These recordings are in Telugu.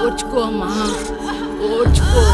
ఓర్చుకో అమ్మా, ఓర్చుకో.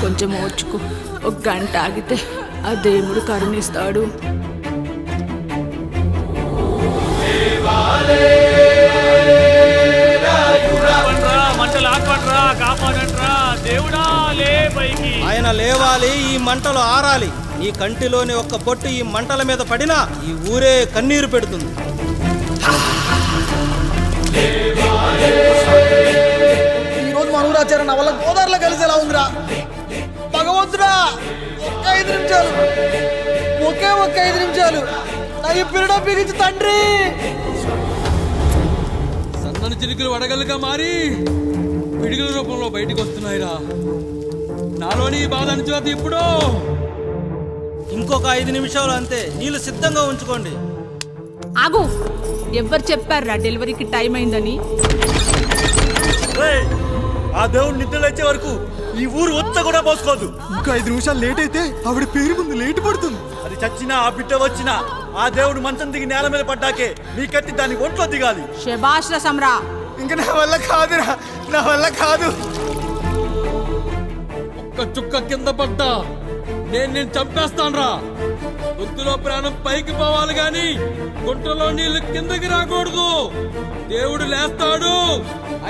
కొంచెం ఓర్చుకో, ఒక గంట ఆగితే ఆ దేవుడు కరుణిస్తాడు. ఆయన లేవాలి, ఈ మంటలు ఆరాలి. ఈ కంటిలోని ఒక్క బొట్టు ఈ మంటల మీద పడినా ఈ ఊరే కన్నీరు పెడుతుంది. ఈరోజు మన ఊరాచారం నా వల్ల గోదావరిలో కలిసేలా ఉందిరా. భగవంతుడా, ఒక్క 5 నిమిషాలు, ఒక్క 5 నిమిషాలు నా ఈ పిల్లడం బిగించి తండ్రి. సన్నని చిరుకులు వడగలుగా మారి పిడుగుల రూపంలో బయటకు వస్తున్నాయిరా. నాలోని బాధ అనిచోతి. ఇప్పుడు ఇంకొక 5 నిమిషాలు అంతే, నీళ్ళు సిద్ధంగా ఉంచుకోండి. ఆగు, ఎవరు చెప్పారా డెలివరీకి టైం అయిందని? ఆ దేవుడు నిద్ర వచ్చే వరకు ఈ ఊరు ఒత్త కూడా పోసుకోదు. ఇంకా 5 నిమిషాలు లేట్ అయితే ఆవిడ పేరు ముందు లేట్ పడుతుంది. అది చచ్చినా ఆ బిడ్డ వచ్చినా ఆ దేవుడు మంచం దిగి నేల మీద పడ్డాకే నీ కత్తి దాని ఒంట్లో దిగాలి. శభాష్ రా సమ్రా. ఇంకా నా వల్ల కాదురా, నా వల్ల కాదు. ఒక్క చుక్క కింద పడ్డా నేను చంపేస్తానురా. గొంతులో ప్రాణం పైకి పోవాలి గాని గుంటలో నీళ్లు కిందకి రాకూడదు. దేవుడు లేస్తాడు,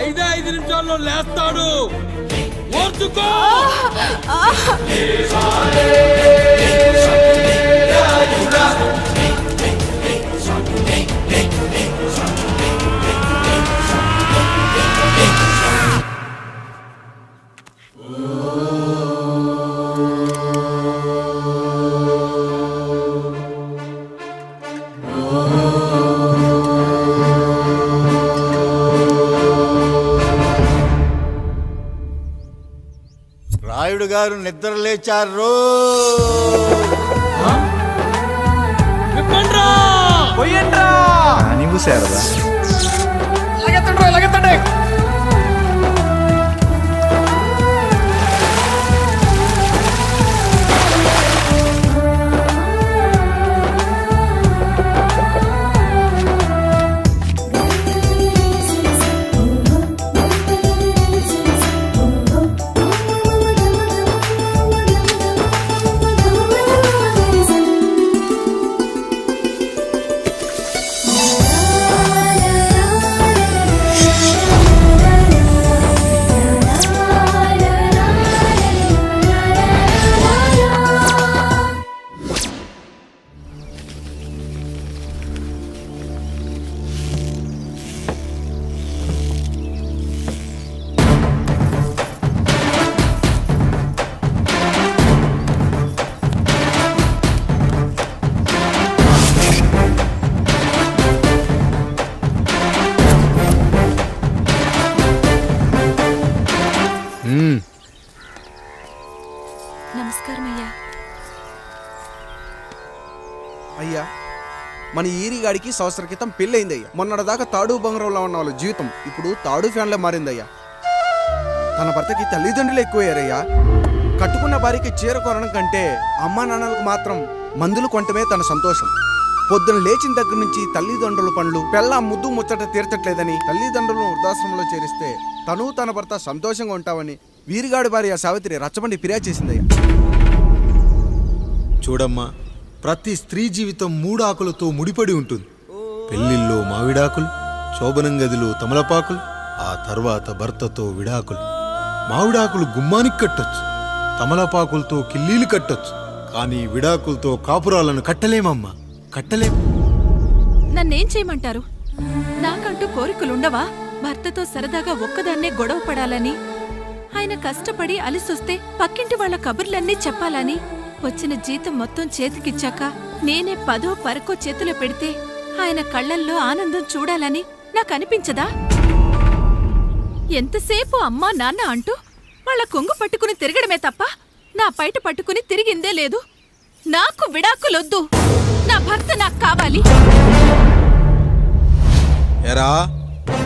5 నిమిషాల్లో లేస్తాడు. ఓర్చుకో. రాయుడు గారు నిద్ర లేచారు. నీవు శారదా అయ్యా, మన ఈరిగాడికి సంవత్సరం క్రితం పెళ్ళయిందయ్యా. మొన్నటిదాకా తాడు బంగారంలో ఉన్న వాళ్ళ జీవితం ఇప్పుడు తాడు ఫ్యాన్లో మారిందయ్యా. తన భర్తకి తల్లిదండ్రులు ఎక్కువయ్యారయ్యా. కట్టుకున్న భార్యకి చీర కొనడం కంటే అమ్మా నాన్నలకు మాత్రం మందులు కొనటమే తన సంతోషం. పొద్దున లేచిన దగ్గర నుంచి తల్లిదండ్రుల పనులు, పెళ్ళ ముద్దు ముచ్చట తీర్చట్లేదని తల్లిదండ్రులను వృద్ధాశ్రమంలో చేరిస్తే తను తన భర్త సంతోషంగా ఉంటామని వీరిగాడి భార్య సావిత్రి రచ్చబండి ఫిర్యాదు చేసిందయ్యా. చూడమ్మా, ప్రతి స్త్రీ జీవితం 3 ఆకులతో ముడిపడి ఉంటుంది. పెళ్లిల్లో మావిడాకులు, శోభనం గదిలో తమలపాకులు, ఆ తర్వాత భర్తతో విడాకులు. మావిడాకులు గుమ్మానికి కట్టొచ్చు, తమలపాకులతో కిల్లీలు కట్టొచ్చు, కానీ విడాకులతో కాపురాలను కట్టలేమమ్మా, కట్టలేం. నన్నేం చేయమంటారు? నాకంటూ కోరికలుండవా? భర్తతో సరదాగా ఒక్కదాన్నే గొడవ పడాలని, ఆయన కష్టపడి అలిసొస్తే పక్కింటి వాళ్ళ కబుర్లన్నీ చెప్పాలని, వచ్చిన జీతం మొత్తం చేతికిచ్చాక నేనే 10వ పరకో చేతిలో పెడితే ఆయన కళ్ళల్లో ఆనందం చూడాలని నాకనిపించదా? ఎంతసేపు అమ్మా నాన్న అంటూ వాళ్ళ కొంగు పట్టుకుని తిరగడమే తప్ప నా పైట పట్టుకుని తిరిగిందే లేదు. నాకు విడాకులొద్దు, నా భర్త నాకు కావాలి. ఎరా,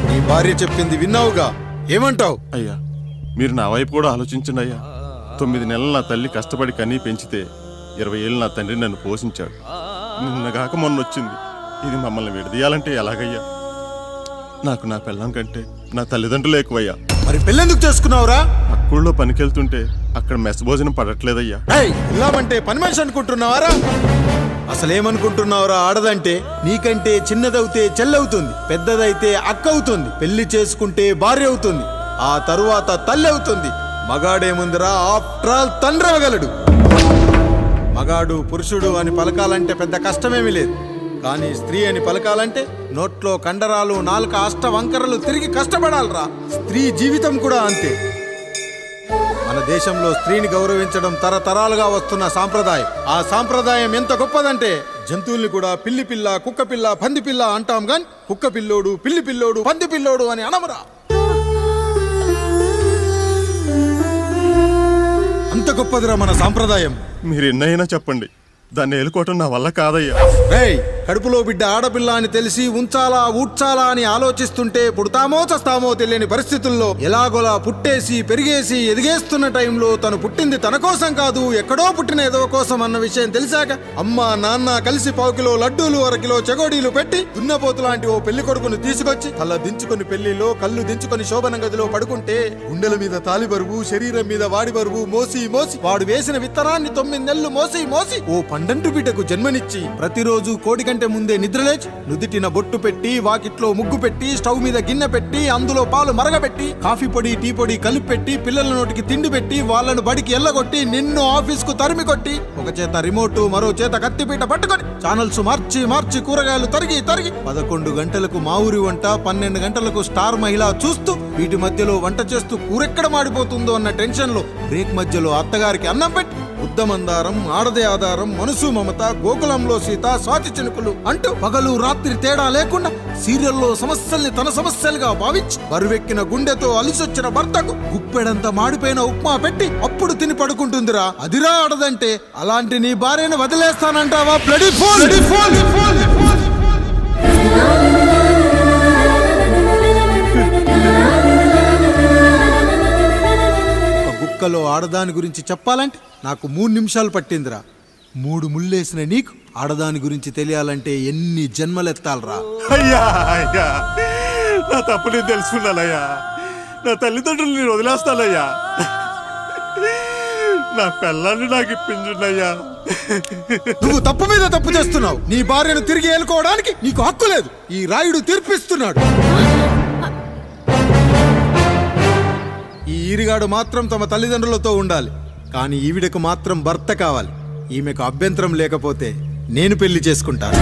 నీ భార్య చెప్పింది విన్నావుగా, ఏమంటావు? అయ్యా, మీరు నా వైపు కూడా ఆలోచించండి అయ్యా. 9 నెలలు నా తల్లి కష్టపడి కన్నీ పెంచితే 20 ఏళ్ళు నా తండ్రి నన్ను పోషించాడు. నిన్నగాక మొన్న వచ్చింది. ఇది మమ్మల్ని విడదీయాలంటే ఎలాగయ్యా? నాకు నా పెళ్ళం కంటే నా తల్లిదండ్రులు ఎక్కువయ్యా. మరి పెళ్ళెందుకు చేసుకున్నావురా? అక్కుళ్ళో పనికెళ్తుంటే అక్కడ మెస్ భోజనం పడట్లేదయ్యా. ఇల్లామంటే పని మనిషి అనుకుంటున్నావారా? అసలేమనుకుంటున్నావురా? ఆడదంటే నీకంటే చిన్నదవుతే చెల్లవుతుంది, పెద్దదైతే అక్క అవుతుంది, పెళ్లి చేసుకుంటే భార్య అవుతుంది, ఆ తరువాత తల్లి అవుతుంది. మగాడేముందిరా, ఆఫ్టర్ ఆల్ తండ్రి అవ్వగలడు. మగాడు పురుషుడు అని పలకాలంటే పెద్ద కష్టమేమీ లేదు. కానీ స్త్రీ అని పలకాలంటే నోట్లో కండరాలు, నాలుక అష్టవంకరలు తిరిగి కష్టపడాలరా. స్త్రీ జీవితం కూడా అంతే. మన దేశంలో స్త్రీని గౌరవించడం తరతరాలుగా వస్తున్న సాంప్రదాయం. ఆ సాంప్రదాయం ఎంత గొప్పదంటే జంతువుల్ని కూడా పిల్లి పిల్ల, కుక్క పిల్ల, పంది పిల్ల అంటాం గాని కుక్క పిల్లోడు, పిల్లి పిల్లోడు, పంది పిల్లోడు అని అనమరా. అంత గొప్పదిరా మన సాంప్రదాయం. మీరు ఎన్నైనా చెప్పండి, దాన్ని ఏలుకోవటం నా వల్ల కాదయ్యా. రేయ్, కడుపులో బిడ్డ ఆడపిల్ల అని తెలిసి ఉంచాలా ఊడ్చాలా అని ఆలోచిస్తుంటే పుడతామో చస్తామో తెలియని పరిస్థితుల్లో ఎలాగోలా పుట్టేసి పెరిగేసి ఎదిగేస్తున్న టైంలో తను పుట్టింది తన కోసం కాదు, ఎక్కడో పుట్టిన ఏదో కోసం అన్న విషయం తెలిసాక అమ్మ నాన్న కలిసి 1 కిలో లడ్డూలు, 1 కిలో చెగోడీలు పెట్టి దున్నపోతు లాంటి ఓ పెళ్లి కొడుకును తీసుకొచ్చి తల దించుకొని పెళ్లిలో కళ్ళు దించుకొని శోభన గదిలో పడుకుంటే గుండెల మీద తాలి బరువు, శరీరం మీద వాడి బరువు మోసి మోసి వాడు వేసిన విత్తనాన్ని 9 నెలలు మోసి మోసి ఓ పండంటు బిడ్డకు జన్మనిచ్చి ప్రతిరోజు కోడి కంటే ముందే నిద్రలేచి నుదిటిన బొట్టు పెట్టి, వాకిట్లో ముగ్గు పెట్టి, స్టవ్ మీద గిన్నె పెట్టి, అందులో పాలు మరగబెట్టి, కాఫీ పొడి టీ పొడి కలిపి పెట్టి, పిల్లల నోటికి తిండి పెట్టి, వాళ్ళను బడికి ఎల్లగొట్టి, నిన్ను ఆఫీస్ కు తరిమి కొట్టి, ఒక చేత రిమోట్ మరో చేత కత్తిపీట పట్టుకొని ఛానల్స్ మార్చి మార్చి కూరగాయలు తరిగి 11 గంటలకు మా ఊరి వంట, 12 గంటలకు స్టార్ మహిళ చూస్తూ, వీటి మధ్యలో వంట చేస్తూ కూరెక్కడ మాడిపోతుందో అన్న టెన్షన్ లో బ్రేక్ మధ్యలో అత్తగారికి అన్నం పెట్టి బుద్ధమందారం, ఆడదే ఆధారం, మనసు మమత, గోకులంలో సీత, స్వాతి చినుకులు అంటూ పగలు రాత్రి తేడా లేకుండా సీరియల్లో సమస్యల్ని తన సమస్యలుగా భావించి బరువెక్కిన గుండెతో అలిసొచ్చిన భర్తకు గుప్పెడంత మాడిపోయిన ఉప్మా పెట్టి అప్పుడు తిని పడుకుంటుందిరా. అదిరా ఆడదంటే. అలాంటి నీ భార్యను వదిలేస్తానంటావా? Bloody fool! కుక్కలో ఆడదాని గురించి చెప్పాలంటే నాకు 3 నిమిషాలు పట్టిందిరా. 3 ముళ్ళేసిన నీకు ఆడదాని గురించి తెలియాలంటే ఎన్ని జన్మలెత్తాలరా. అయ్యా అయ్యా, నా తప్పు నేను తెలుసుకున్నానయ్యా. నా తల్లిదండ్రులు నేను వదిలేస్తానయ్యా. నా పిల్లల్ని నాకు ఇప్పించున్నాయ్యా. నువ్వు తప్పు మీద తప్పు చేస్తున్నావు. నీ భార్యను తిరిగి ఏలుకోవడానికి నీకు హక్కు లేదు. ఈ రాయుడు తీర్పిస్తున్నాడు. ఈ ఈరిగాడు మాత్రం తమ తల్లిదండ్రులతో ఉండాలి, కానీ ఈవిడకు మాత్రం భర్త కావాలి. ఈమెకు అభ్యంతరం లేకపోతే నేను పెళ్లి చేసుకుంటాను.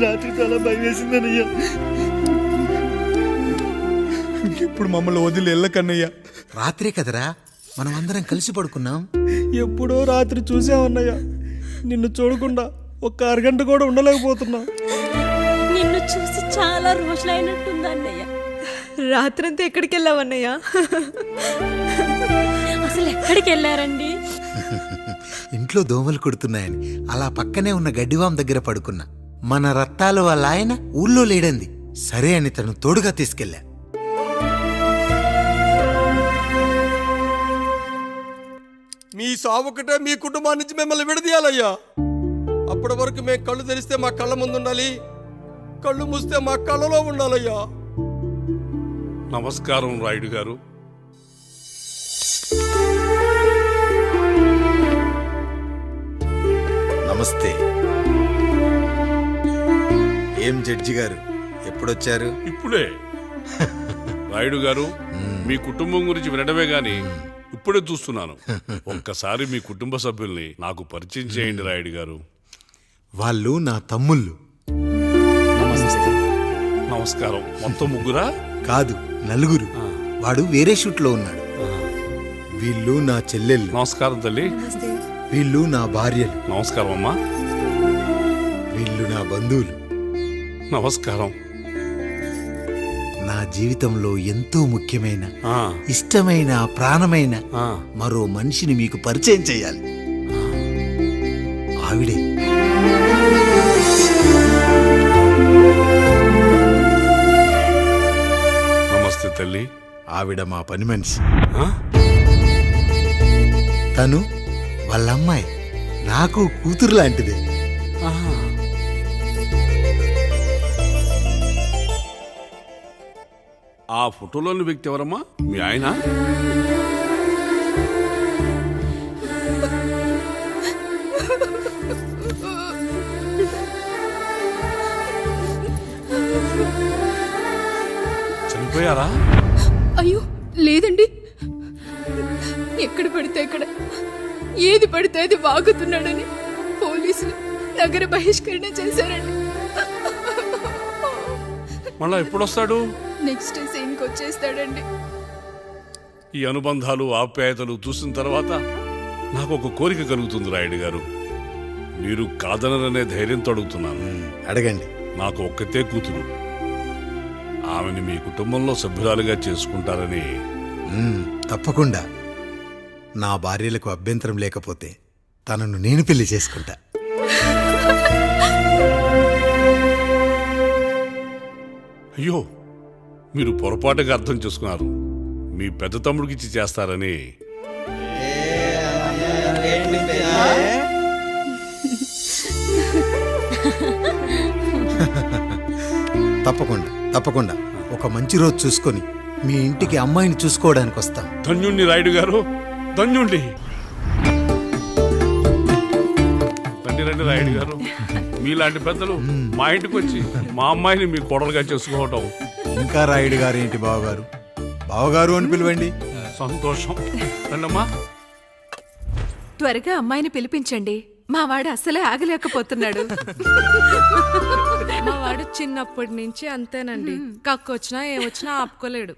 రాత్రి చాలా భయం వేసిందనయ్యా. ఇప్పుడు మమ్మల్ని వదిలి వెళ్ళకన్నయ్యా. రాత్రే కదరా మనం అందరం కలిసి పడుకున్నాం. ఎప్పుడో రాత్రి చూసామన్నయ్య. నిన్ను చూడకుండా 1 అరగంట కూడా ఉండలేకపోతున్నా. నిన్ను చూసి చాలా రోజులైనట్టుంది అన్నయ్య. రాత్రంతా ఎక్కడికి వెళ్ళావన్నయ్య? అసలు ఎక్కడికి వెళ్ళారండి? ఇంట్లో దోమలు కుడుతున్నాయని అలా పక్కనే ఉన్న గడ్డివాం దగ్గర పడుకున్నా. మన రత్తాలు వాళ్ళ ఆయన ఊళ్ళో లేడంది. సరే అని తను తోడుగా తీసుకెళ్ళా. మీ సావుకటే మీ కుటుంబాన్ని నుంచి మిమ్మల్ని విడదీయాలయ్యా. అప్పటి వరకు మేము కళ్ళు తెరిస్తే మా కళ్ళ ముందు ఉండాలి, కళ్ళు మూస్తే మా కళ్ళలో ఉండాలయ్యా. నమస్కారం రాయుడు గారు. నమస్తే. ఏం జడ్జి గారు ఎప్పుడొచ్చారు? ఇప్పుడే. రాయుడు గారు, మీ కుటుంబం గురించి వినడమే గాని ఇప్పుడే చూస్తున్నాను. ఒక్కసారి మీ కుటుంబ సభ్యుల్ని నాకు పరిచయం చేయండి రాయుడు గారు. వాళ్ళు నా తమ్ముళ్ళు. నమస్కారం. మొత్తం ముగ్గురా? కాదు, నలుగురు. వాడు వేరే షూట్లో ఉన్నాడు. వీళ్ళు నా చెల్లెళ్ళు. నమస్కారం తల్లి. వీళ్ళు నా భార్యలు. నమస్కారం అమ్మా. వీళ్ళు నా బంధువులు. నమస్కారం. నా జీవితంలో ఎంతో ముఖ్యమైన, ఇష్టమైన, ప్రాణమైన మరో మనిషిని మీకు పరిచయం చేయాలి. ఆవిడే నమస్తే తల్లి. ఆవిడ మా పని మనిషి. తను వాళ్ళ అమ్మాయి. నాకు కూతురు లాంటిదే. ఆ ఫోటోలోని వ్యక్తి ఎవరమ్మా? మీ ఆయన? చనిపోయారా? అయ్యో లేదండి, ఎక్కడ పడితే అక్కడ ఏది పడితే అది వాగుతున్నాడని పోలీసులు నగర బహిష్కరణ చేశారండి. మళ్ళా ఎప్పుడొస్తాడు? నెక్స్ట్ సీన్కి వచ్చేస్తాడండి. ఈ అనుబంధాలు, ఆప్యాయతలు చూసిన తర్వాత నాకు ఒక కోరిక కలుగుతుంది రాయుడు గారు. మీరు కాదనరనే ధైర్యంతో అడుగుతున్నాను. అడగండి. నాకు ఒక్కతే కూతురు. ఆమెను మీ కుటుంబంలో సభ్యురాలుగా చేసుకుంటారని. తప్పకుండా. నా భార్యలకు అభ్యంతరం లేకపోతే తనను నేను పెళ్లి చేసుకుంటా. అయ్యో, మీరు పొరపాటుగా అర్థం చేసుకున్నారు. మీ పెద్ద తమ్ముడికి ఇచ్చి చేస్తారని. తప్పకుండా తప్పకుండా ఒక మంచి రోజు చూసుకొని మీ ఇంటికి అమ్మాయిని చూసుకోవడానికి వస్తాం. ధన్యుణ్ణి రాయుడు గారు, ధన్యుణ్ణి. రండి రండి రాయుడు గారు. మీలాంటి పెద్దలు మా ఇంటికి వచ్చి మా అమ్మాయిని మీ కోడలుగా చేసుకోవటం. ఇంకా రాయుడు గారు ఏంటి బావగారు? బావగారు అని పిలవండి. సంతోషం. రండమ్మా. త్వరగా అమ్మాయిని పిలిపించండి. మా వాడు అస్సలే ఆగలేకపోతున్నాడు. మా వాడు చిన్నప్పటి నుంచి అంతేనండి. కక్కొచ్చినా ఏమొచ్చినా ఆపుకోలేడు.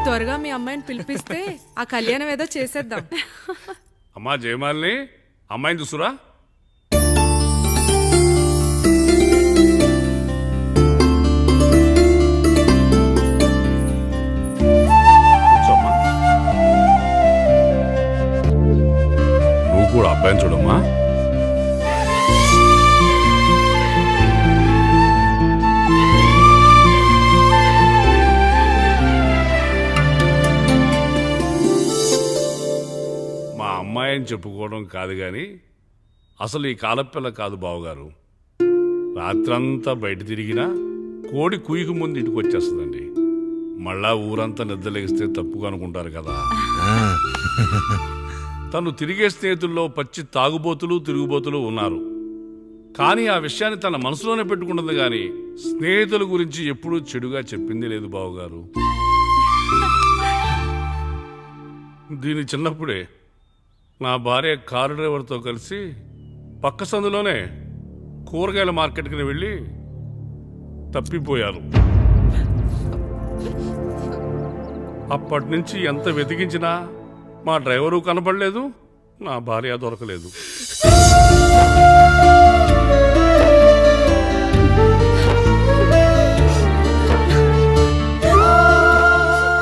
త్వరగా మీ అమ్మాయిని పిలిపిస్తే ఆ కళ్యాణం ఏదో చేసేద్దాం. అమ్మా జయమాలిని, అమ్మాయిని చూసురా. కూర్చోమ్మా. నువ్వు కూడా అబ్బాయిని చూడమ్మా. మా అమ్మాయిని చెప్పుకోవడం కాదు కానీ అసలు ఈ కాలపిల్ల కాదు బావగారు. రాత్రంతా బయట తిరిగినా కోడి కుయ్యకు ముందు ఇంటికి వచ్చేస్తుందండి. మళ్ళా ఊరంతా నిద్రలేగిస్తే తప్పుగా అనుకుంటారు కదా. తను తిరిగే స్నేహితుల్లో పచ్చి తాగుబోతులు, తిరుగుబోతులు ఉన్నారు. కానీ ఆ విషయాన్ని తన మనసులోనే పెట్టుకుంటుంది కానీ స్నేహితుల గురించి ఎప్పుడూ చెడుగా చెప్పింది లేదు బావగారు. దీని చిన్నప్పుడే నా భార్య కారు డ్రైవర్తో కలిసి పక్క సందులోనే కూరగాయల మార్కెట్కి వెళ్ళి తప్పిపోయారు. అప్పటి నుంచి ఎంత వెతికించినా మా డ్రైవరు కనపడలేదు, నా భార్య దొరకలేదు.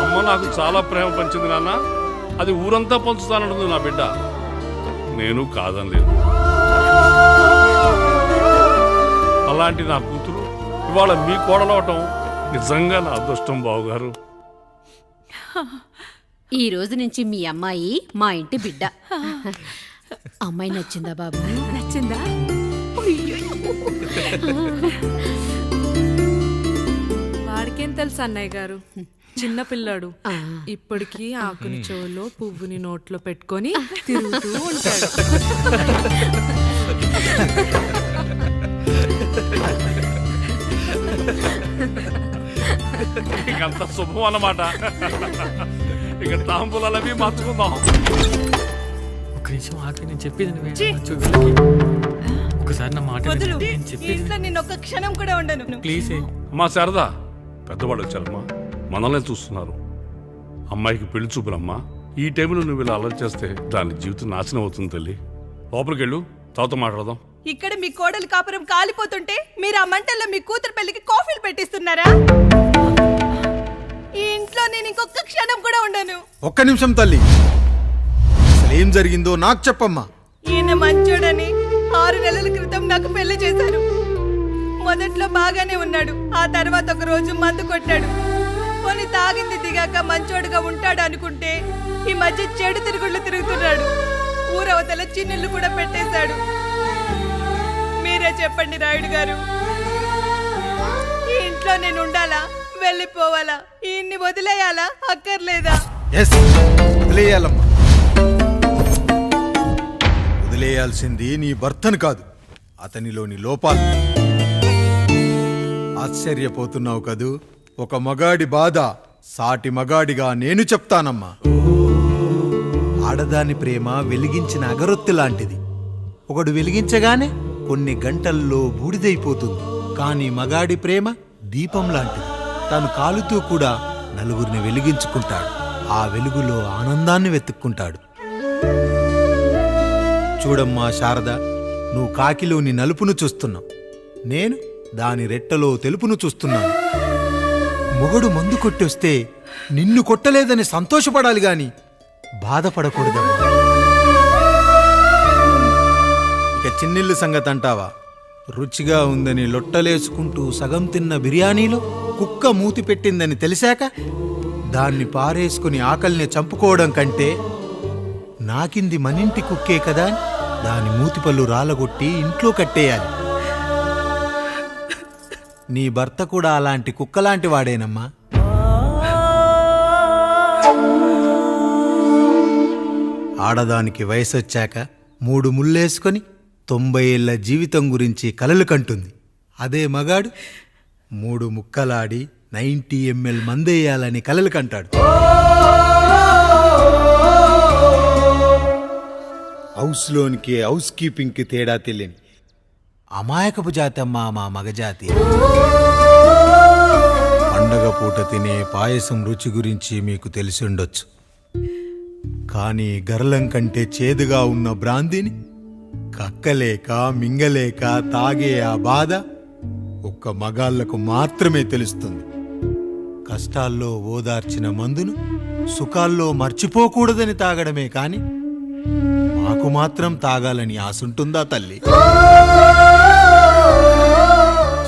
అమ్మ నాకు చాలా ప్రేమ పంచింది నాన్న. అది ఊరంతా పంచుతానంటుంది నా బిడ్డ. నేను కాదనలేదు. అలాంటి నా కూతురు ఇవాళ మీ కోడలవటం నిజంగా నా అదృష్టం బావగారు. ఈ రోజు నుంచి మీ అమ్మాయి మా ఇంటి బిడ్డ. అమ్మాయి నచ్చిందా బాబు? నచ్చిందా? వాడికేం తెలుసు అన్నయ్య గారు, చిన్న పిల్లాడు. ఇప్పటికీ ఆకుని చెవులో పువ్వుని నోట్లో పెట్టుకొని తిరుగుతూ ఉంటాడు. ఇంకంత శుభం అన్నమాట. ఇక తాంబూలాలవి మార్చుకుందాం. ఒక నిమిషం ఆగి, నేను చెప్పేది ఛీ! ఒకసారి నా మాట వదులు. నేను ఈ చెప్పేది ఇంట్లో నేను ఒక్క క్షణం కూడా ఉండను. ప్లీజ్. అమ్మా శారదా, పెద్దవాళ్ళు వచ్చారమ్మా, మనల్ని చూస్తున్నారు. అమ్మాయికి పెళ్లి చూపులమ్మా. ఈ టైంలో నువ్వు ఇలా అలర్ట్ చేస్తే దాని జీవితం నాశనం అవుతుంది తల్లి. లోపలికి వెళ్ళు, తాత మాట్లాడదాం. ఇక్కడ మీ కోడలు కాపురం కాలిపోతుంటే మీరు ఆ మంటల్లో మీ కూతురు పెళ్లికి కాఫీలు పెట్టిస్తున్నారా? ఈ ఇంట్లో నేను ఇంకొక క్షణం కూడా ఉండను. ఒక్క నిమిషం తల్లి, అసలు ఏం జరిగిందో నాకు చెప్పమ్మా. ఈయన మంచోడని 6 నెలల క్రితం నాకు పెళ్లి చేశారు. మొదట్లో బాగానే ఉన్నాడు, ఆ తర్వాత ఒక రోజు మందు కొట్టాడు. పోనీ తాగింది దిగాక మంచోడుగా ఉంటాడు అనుకుంటే ఈ మధ్య చెడు తిరుగుళ్ళు తిరుగుతున్నాడు. ఊరవతల చిన్నుళ్ళు కూడా పెట్టేశాడు. మీరే చెప్పండి రాయుడు గారు, ఈ ఇంట్లో నేను ఉండాలా, వెళ్ళిపోవాలా, ఈయన్ని వదిలేయాలా, అక్కర్లేదా? ఎస్, వదిలేయాలమ్మా. వదిలేయాల్సింది నీ భర్తను కాదు, అతనిలోని లోపాలు. ఆశ్చర్యపోతున్నావు కదూ? ఒక మగాడి బాధ సాటి మగాడిగా నేను చెప్తానమ్మా. ఆడదాని ప్రేమ వెలిగించిన అగరొత్తి లాంటిది. ఒకడు వెలిగించగానే కొన్ని గంటల్లో బూడిదైపోతుంది. కానీ మగాడి ప్రేమ దీపం లాంటిది. తను కాలుతూ కూడా నలుగురిని వెలిగించుకుంటాడు. ఆ వెలుగులో ఆనందాన్ని వెతుక్కుంటాడు. చూడమ్మా శారద, నువ్వు కాకిలోని నలుపును చూస్తున్నావు, నేను దాని రెట్టలో తెలుపును చూస్తున్నాను. మొగడు మందు కొట్టొస్తే నిన్ను కొట్టలేదని సంతోషపడాలి గాని బాధపడకూడదమ్మా. ఇక చిన్నిల్లు సంగతి అంటావా? రుచిగా ఉందని లొట్టలేసుకుంటూ సగం తిన్న బిర్యానీలో కుక్క మూతి పెట్టిందని తెలిసాక దాన్ని పారేసుకుని ఆకలిని చంపుకోవడం కంటే నాకింది మనింటి కుక్కే కదా అని దాని మూతిపళ్ళు రాలగొట్టి ఇంట్లో కట్టేయాలి. నీ భర్త కూడా అలాంటి కుక్కలాంటి వాడేనమ్మా. ఆడదానికి వయసొచ్చాక 3 ముళ్ళేసుకొని 90 ఏళ్ల జీవితం గురించి కలలు కంటుంది. అదే మగాడు 3 ముక్కలాడి 90 ml మందేయాలని కలలు కంటాడు. హౌస్లోనికి హౌస్ కీపింగ్కి తేడా తెలియని అమాయకపు జాతమ్మా మా మగజాతి. పండగ పూట తినే పాయసం రుచి గురించి మీకు తెలిసి ఉండొచ్చు. కానీ గరళం కంటే చేదుగా ఉన్న బ్రాందీని కక్కలేక మింగలేక తాగే ఆ బాధ ఒక్క మగాళ్లకు మాత్రమే తెలుస్తుంది. కష్టాల్లో ఓదార్చిన మందును సుఖాల్లో మర్చిపోకూడదని తాగడమే కాని మాకు మాత్రం తాగాలని ఆశుంటుందా తల్లి?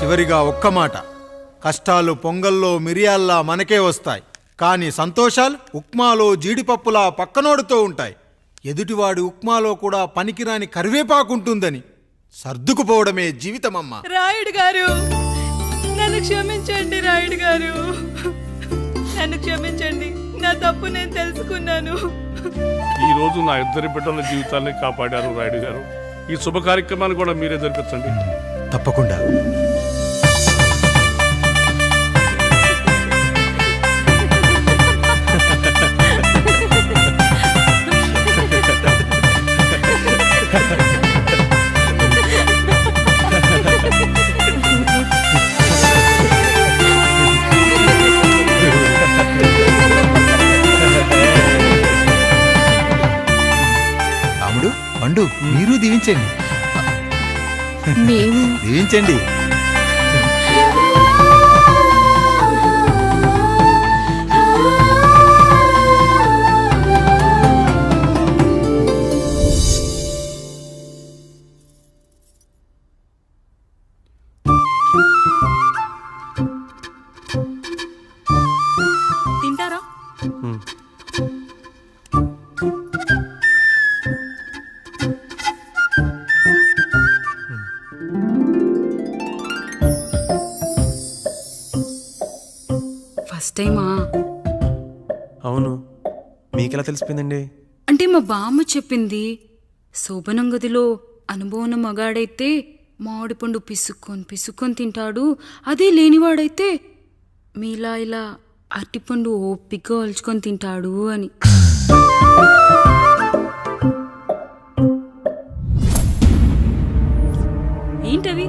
చివరిగా ఒక్క మాట, కష్టాలు పొంగల్లో మిరియాల్లా మనకే వస్తాయి, కానీ సంతోషాలు ఉప్మాలో జీడిపప్పులా పక్కనోడుతూ ఉంటాయి. ఎదుటివాడి ఉప్మాలో కూడా పనికిరాని కరివేపాకుంటుందని సర్దుకుపోవడమే జీవితమమ్మా. రాయుడు గారు, నన్ను క్షమించండి. రాయుడు గారు, నన్ను క్షమించండి. నా తప్పు నేను తెలుసుకున్నాను. ఈ రోజు నా 2 బిడ్డల జీవితాన్ని కాపాడారు రాయుడు గారు. ఈ శుభ కార్యక్రమాన్ని కూడా మీరే జరిపించండి. తప్పకుండా. రాముడు, పండు, మీరు దీవించండి. మేము దీవించండి. తింటారా? ఫస్ట్ టైమా? అవును, మీకెలా తెలిసిపోయిందండి? అంటే మా బామ్మ చెప్పింది. శోభనం గదిలో అనుభవం మగాడైతే మామిడిపండు పిసుక్కొని తింటాడు, అదే లేనివాడైతే మీలా ఇలా అరటిపండు ఓపిగ్గా ఒలుచుకొని తింటాడు అని. ఏంటవి?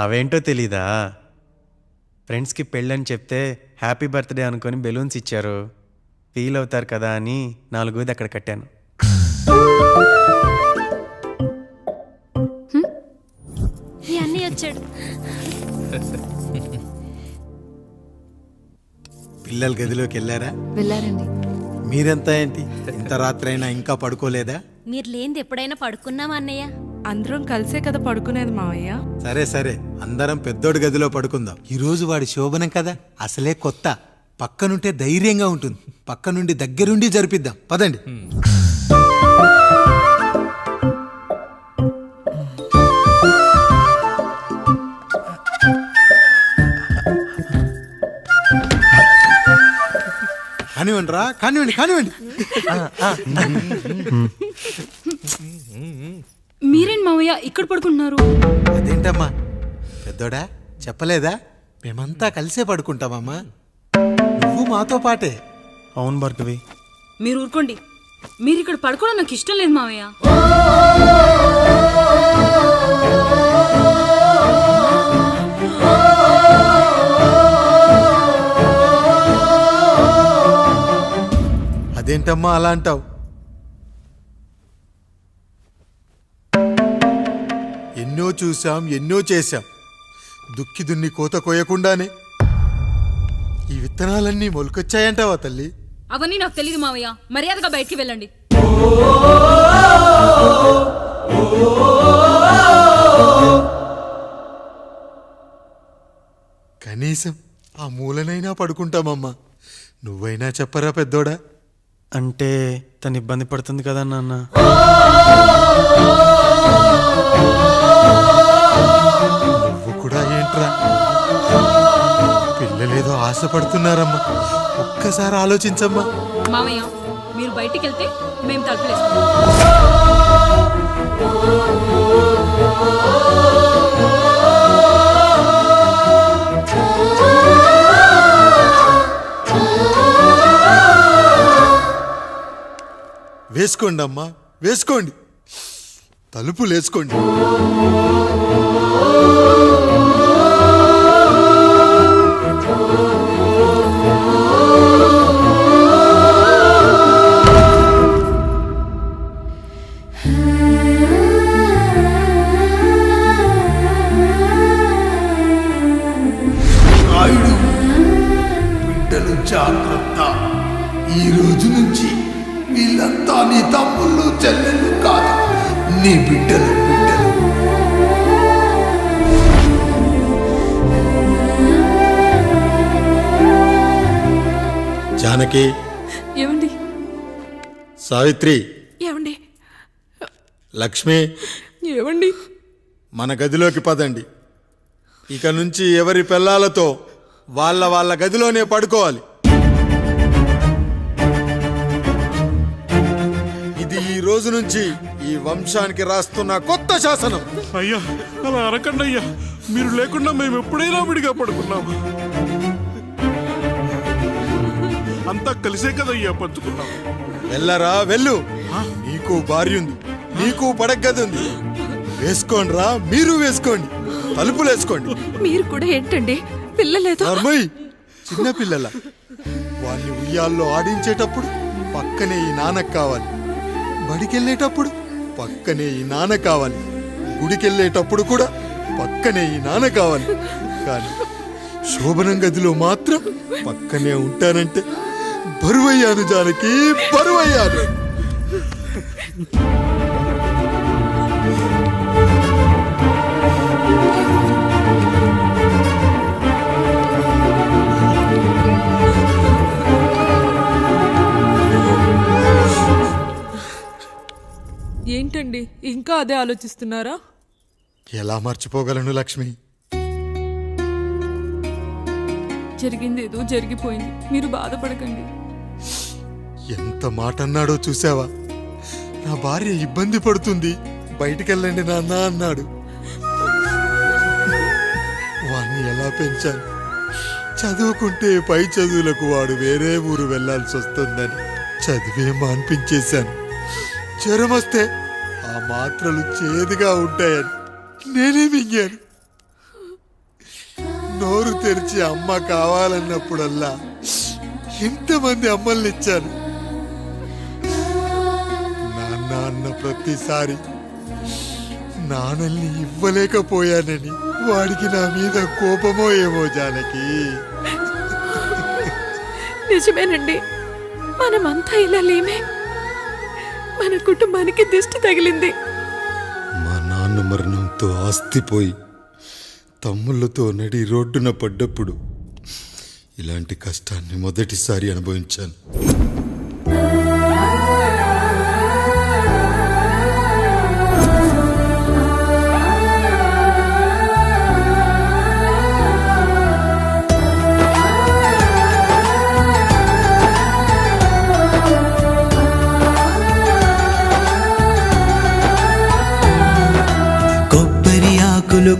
అవేంటో తెలీదా? ఫ్రెండ్స్కి పెళ్ళని చెప్తే హ్యాపీ బర్త్డే అనుకొని బెలూన్స్ ఇచ్చారు, ఫీల్ అవుతారు కదా అని 4 అక్కడ కట్టాను. ఈ అన్నీ వచ్చాడు. పిల్లల గదిలోకి వెళ్ళారా? వెళ్ళారండి. మీరెంత ఏంటి ఇంత రాత్రైనా ఇంకా పడుకోలేదా? మీరు లేనిది ఎప్పుడైనా పడుకున్నామా అన్నయ్య? అందరం కలిసే కదా పడుకునేది మావయ్య. సరే సరే, అందరం పెద్దోడి గదిలో పడుకుందాం. ఈరోజు వాడి శోభనం కదా, అసలే కొత్త. పక్కనుంటే ధైర్యంగా ఉంటుంది. పక్క నుండి దగ్గరుండి జరిపిద్దాం, పదండి. కానివ్వండి రా, కానివ్వండి కానివ్వండి. మీరేంటి మావయ్య ఇక్కడ పడుకుంటున్నారు? అదేంటమ్మా పెద్దోడా, చెప్పలేదా? మేమంతా కలిసే పడుకుంటామమ్మా, నువ్వు మాతో పాటే. అవును భార్గవి. మీరు ఊరుకోండి. మీరు ఇక్కడ పడుకోవడం నాకు ఇష్టం లేదు మావయ్య. అదేంటమ్మా అలా అంటావు? ఎన్నో చూశాం, ఎన్నో చేశాం. దుక్కి దున్ని కోత కోయకుండానే ఈ విత్తనాలన్నీ మొలకొచ్చాయంటావా తల్లి? అవన్నీ నాకు తెలియదు మావయ్య, మర్యాదగా బయటికి వెళ్ళండి. కనీసం ఆ మూలనైనా పడుకుంటామమ్మా. నువ్వైనా చెప్పరా పెద్దోడా? అంటే తను ఇబ్బంది పడుతుంది కదా నాన్న. నువ్వు కూడా ఏంట్రా, పిల్లలేదో ఆశపడుతున్నారమ్మా. ఒక్కసారి ఆలోచించమ్మా. మావయ్య మీరు బయటికి వెళ్తే మేము తలుపులేస్తాం. వేసుకోండి అమ్మా, వేసుకోండి, తలుపులు వేసుకోండి. బిడ్డలు జాగ్రత్త. ఈ రోజు నుంచి వీళ్ళంతా నీ తమ్ముళ్ళు చెల్లెళ్ళు కాదు, నీ బిడ్డలు. జానకి, ఏమండి? సావిత్రి, ఏమండి? లక్ష్మి, ఏమండి? మన గదిలోకి పదండి. ఇక నుంచి ఎవరి పిల్లలతో వాళ్ళ గదిలోనే పడుకోవాలి. ఇది ఈ రోజు నుంచి ఈ వంశానికి రాస్తున్న కొత్త శాసనం. అయ్యా అలా అరకండి అయ్యా, మీరు లేకుండా మేము ఎప్పుడైనా విడిగా పడుకున్నాము. అంతా కలిసే కదయ్యా పంచుకున్నాం. వెళ్ళరా వెళ్ళు, నీకు భార్య ఉంది, నీకు పడగది ఉంది. వేసుకోండి రా, మీరు వేసుకోండి, తలుపులు వేసుకోండి. మీరు కూడా ఏంటండి పిల్లలేదు? చిన్న పిల్లల వాళ్ళని ఉయ్యాల్లో ఆడించేటప్పుడు పక్కనే ఈ నాన్న కావాలి, బడికెళ్ళేటప్పుడు పక్కనే ఈ నాన్న కావాలి, గుడికెళ్ళేటప్పుడు కూడా పక్కనే ఈ నాన్న కావాలి. కానీ శోభనం గదిలో మాత్రం పక్కనే ఉంటానంటే బరువయ్యాను జానకి, బరువయ్యాను. ఏంటండి ఇంకా అదే ఆలోచిస్తున్నారా? ఎలా మర్చిపోగలను లక్ష్మి? జరిగింది ఏదో జరిగిపోయింది, మీరు బాధపడకండి. ఎంత మాట అన్నాడో చూసావా? నా భార్య ఇబ్బంది పడుతుంది, బయటికెళ్ళండి నాన్న అన్నాడు. వాణ్ణి ఎలా పెంచాను? చదువుకుంటే పై చదువులకు వాడు వేరే ఊరు వెళ్లాల్సి వస్తుందని చదివే మాన్పించేశాను. జ్వరం వస్తే ఆ మాత్రలు చేదుగా ఉంటాయని నేనే మింగాను. నోరు తెరిచి అమ్మ కావాలన్నప్పుడల్లా ఎంతమంది అమ్మల్ని ఇచ్చాను. నాన్న అన్న ప్రతిసారి నాన్నల్ని ఇవ్వలేకపోయానని వాడికి నా మీద కోపమో ఏమో జానకి. నిజమేనండి, మనమంతా ఇలా లేమే. మన కుటుంబానికి దిష్టి తగిలింది. మా నాన్న మరణంతో ఆస్తిపోయి తమ్ముళ్ళతో నడి రోడ్డున పడ్డప్పుడు ఇలాంటి కష్టాన్ని మొదటిసారి అనుభవించాను.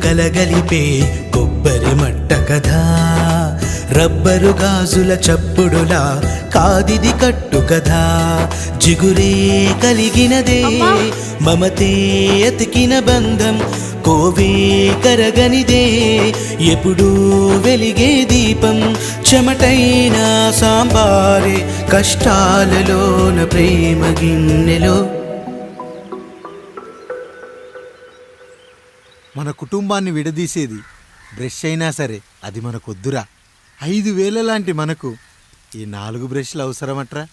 కలగలిపే కొబ్బరి మట్ట కథా, రబ్బరు గాజుల చప్పుడులా కాదిది కట్టు కథా. జిగురే కలిగినదే మమతే అతికిన బంధం, కోవే కరగనిదే ఎప్పుడూ వెలిగే దీపం. చెమటైన సాంబారే కష్టాలలోన ప్రేమ గిన్నెలో. మన కుటుంబాన్ని విడదీసేది బ్రష్ అయినా సరే అది మనకొద్దురా. 5,000 లాంటి మనకు ఈ 4 బ్రష్లు అవసరమట్రా?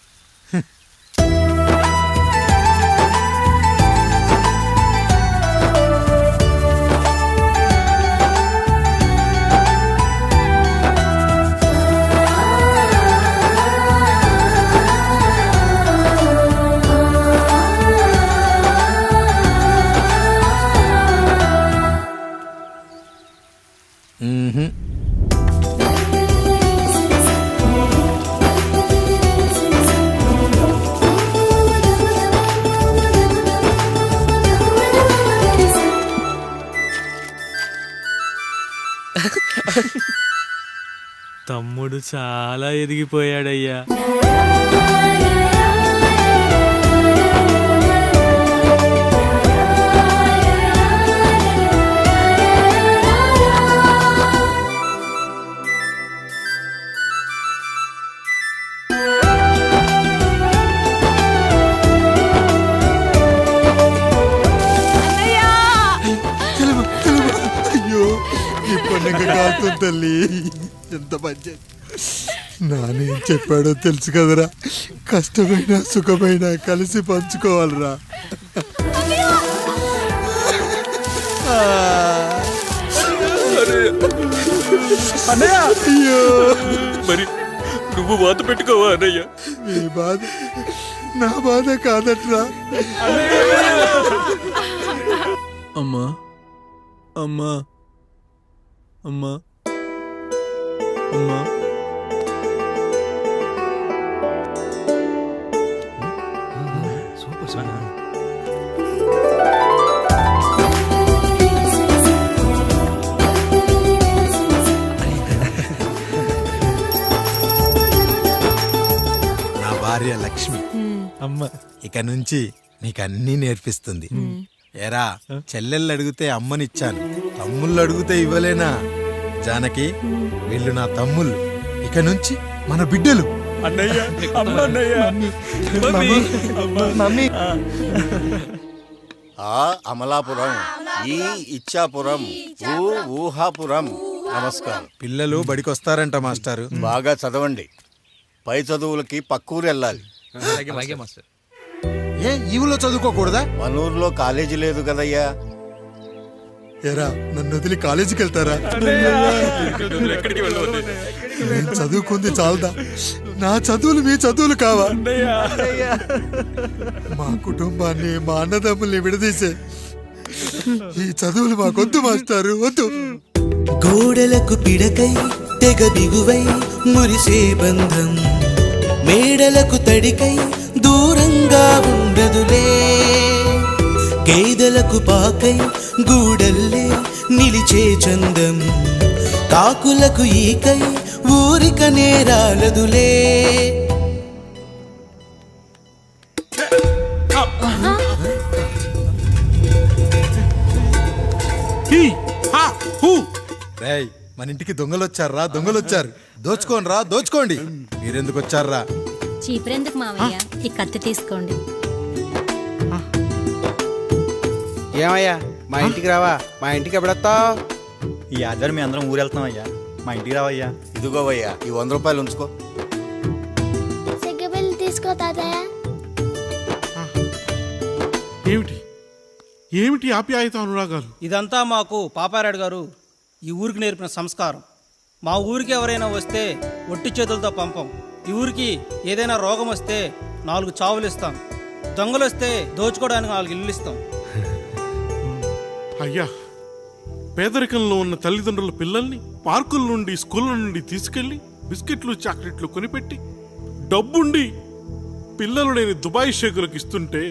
తమ్ముడు చాలా ఎదిగిపోయాడయ్యా. అయ్యో ఈ పండుగ కాదు తల్లి, ఎంత మంచి. నానేం చెప్పాడో తెలుసు కదరా, కష్టమైన సుఖమైన కలిసి పంచుకోవాలరా. అయ్యో మరి నువ్వు బాధ పెట్టుకోవా అన్నయ్య? మీ బాధ నా బాధ కాదట్రా. అమ్మా అమ్మా అమ్మా అమ్మా సూపర్. నా భార్య లక్ష్మి అమ్మ ఇక నుంచి నీకు అన్నీ నేర్పిస్తుంది. ఎరా చెల్లెళ్ళు అడిగితే అమ్మనిచ్చాను, తమ్ముళ్ళు అడిగితే ఇవ్వలేనా? జానకి వీళ్ళు నా తమ్ముళ్ళు, ఇక నుంచి మన బిడ్డలు. అన్నయ్య అమ్మ అన్నయ్య మమ్మీ ఆ అమలాపురం, ఈ ఇచ్చాపురం, ఊహాపురం. నమస్కారం. పిల్లలు బడికొస్తారంట మాస్టారు. బాగా చదవండి, పై చదువులకి పక్కూరు వెళ్ళాలి. ఏ ఈ ఊళ్ళో చదువుకోకూడదా? మన ఊర్లో కాలేజీ లేదు కదయ్యా. ఎరా నన్ను వదిలి కాలేజీకి వెళ్తారా? నేను చదువుకుంది చాలదా? నా చదువులు మీ చదువులు కావా? మా కుటుంబాన్ని మా అన్నదమ్ముల్ని విడదీసే ఈ చదువులు మాకొద్దు మాస్టారు, వద్దు. గోడలకు పిడకై తెగ బిగువై మురిసే బంధం మేడలకు తడికై దూరంగా ఉండదులే గేదెలకు పాకై గూడల్లే నిలిచే చందం కాకులకు ఈకై ఊరిక నేరాలదులే రేయ్ మన ఇంటికి దొంగలు వచ్చారా దొంగలు వచ్చారు దోచుకోండి రా దోచుకోండి మీరెందుకు వచ్చారా చీపురెందుకు మావయ్య ఈ కత్తి తీసుకోండి ఏమయ్యా మా ఇంటికి రావా మా ఇంటికి ఎప్పుడొస్తావు ఈ ఆదివారం మీ అందరం ఊరు వెళ్తున్నాం అయ్యా మా ఇంటికి రావయ్యా ఇదిగోవయ్యా ఈ 100 రూపాయలు ఉంచుకో. సిగ్గబిల్లి తీసుకో తాతయ్య. ఏమిటి ఏమిటి ఆప్యాయత అనురాగాలు? ఇదంతా మాకు పాపారాయుడు గారు ఈ ఊరికి నేర్పిన సంస్కారం. మా ఊరికి ఎవరైనా వస్తే ఒట్టి చేతులతో పంపం. ఈ ఊరికి ఏదైనా రోగం వస్తే 4 చావులు ఇస్తాం. దొంగలు వస్తే దోచుకోవడానికి 4 ఇల్లు ఇస్తాం. అయ్యా, పేదరికంలో ఉన్న తల్లిదండ్రుల పిల్లల్ని పార్కుల నుండి స్కూళ్ళ నుండి తీసుకెళ్లి బిస్కెట్లు చాక్లెట్లు కొనిపెట్టి డబ్బుండి పిల్లలు లేని దుబాయ్ షేకులకు ఇస్తుంటే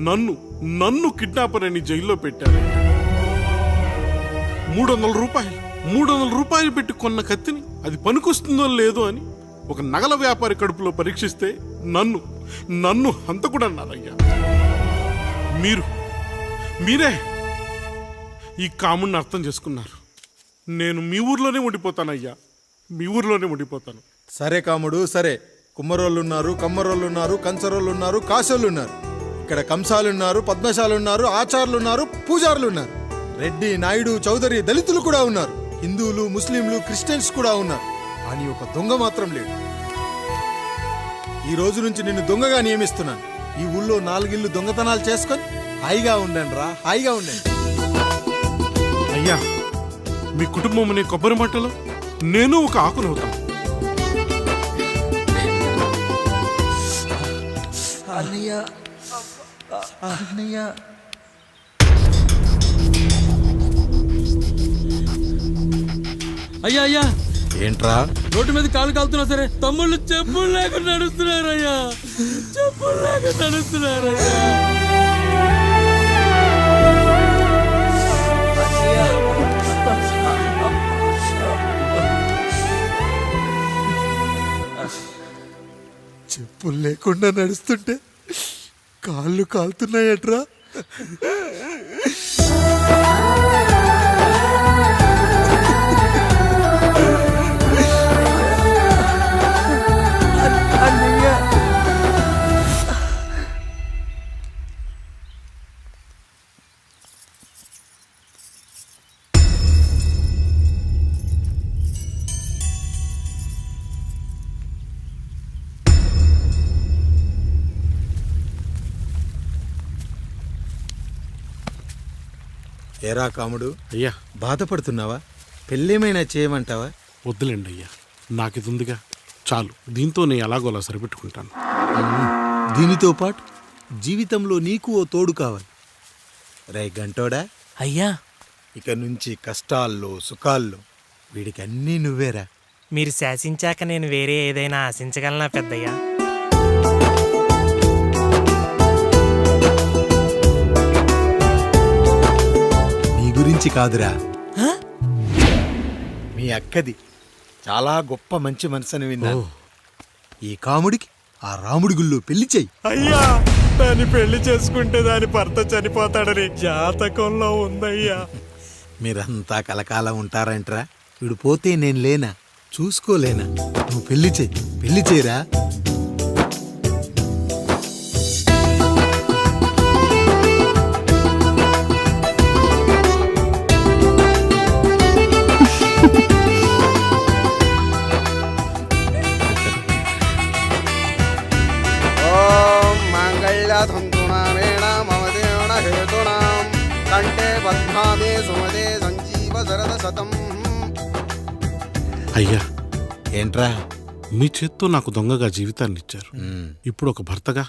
నన్ను కిడ్నాపర్ అని జైల్లో పెట్టారు. 300 రూపాయలు పెట్టి కొన్న కత్తిని అది పనికొస్తుందో లేదో అని ఒక నగల వ్యాపారి కడుపులో పరీక్షిస్తే నన్ను హంతకుడు అన్నారయ్యా. మీరే ఈ కాముడిని అర్థం చేసుకున్నారు. నేను మీ ఊర్లోనే ఉండిపోతానయ్యా, మీ ఊర్లోనే ఉండిపోతాను. సరే కాముడు సరే, కుమ్మరోళ్ళున్నారు, కమ్మరోళ్ళున్నారు, కంచరోళ్ళున్నారు, కాసోళ్ళున్నారు, ఇక్కడ కంసాలున్నారు, పద్మశాలున్నారు, ఆచార్యులున్నారు, పూజారులున్నారు, రెడ్డి, నాయుడు, చౌదరి, దళితులు కూడా ఉన్నారు, హిందువులు, ముస్లింలు, క్రిస్టియన్స్ కూడా ఉన్నారు. అని ఒక దొంగ మాత్రం లేడు. ఈ రోజు నుంచి నిన్ను దొంగగా నియమిస్తున్నాను. ఈ ఊళ్ళో 4 ఇళ్ళు దొంగతనాలు చేసుకొని హాయిగా ఉండండి రా, హాయిగా ఉండండి. అయ్యా, మీ కుటుంబం అనే కొబ్బరి మంటలో నేను ఒక ఆకునవుతాను. అయ్యా అయ్యా, ఏంట్రా రోడ్డు మీద కాలు కాలుతున్నా సరే తమ్ముళ్ళు చెప్పులు లేకుండా నడుస్తున్నారయ్యా, చెప్పులు లేకుండా నడుస్తున్నారయ్యా. చెప్పులు లేకుండా నడుస్తుంటే కాళ్ళు కాలుతున్నాయట్రా. ఏరా కాముడు, అయ్యా బాధపడుతున్నావా? పెళ్ళేమైనా చేయమంటావా? వద్దులేండి అయ్యా, నాకు ఇది ఉందిగా చాలు. దీంతో నేను ఎలాగోలా సరిపెట్టుకుంటాను. దీనితో పాటు జీవితంలో నీకు ఓ తోడు కావాలి. రై గంటోడా అయ్యా, ఇక నుంచి కష్టాల్లో సుఖాల్లో వీడికి అన్నీ నువ్వేరా. మీరు శాసించాక నేను వేరే ఏదైనా ఆశించగలనా పెద్దయ్యా? నీ గురించి కాదురా, మీ అక్కది చాలా గొప్ప మంచి మనసుని విన్నాను. ఈ కాముడికి ఆ రాముడి గుళ్ళో పెళ్లి చెయ్యి. అయ్యా, దాన్ని పెళ్లి చేసుకుంటే దాని భర్త చనిపోతాడని జాతకంలో ఉందయ్యా. మీరంతా కలకాలం ఉంటారంట్రా. వీడు పోతే నేను లేనా, చూసుకోలేనా? నువ్వు పెళ్లి చేయరా. అయ్యా, ఏంట్రా? మీ చేత్తో నాకు దొంగగా జీవితాన్ని ఇచ్చారు. ఇప్పుడు ఒక భర్తగా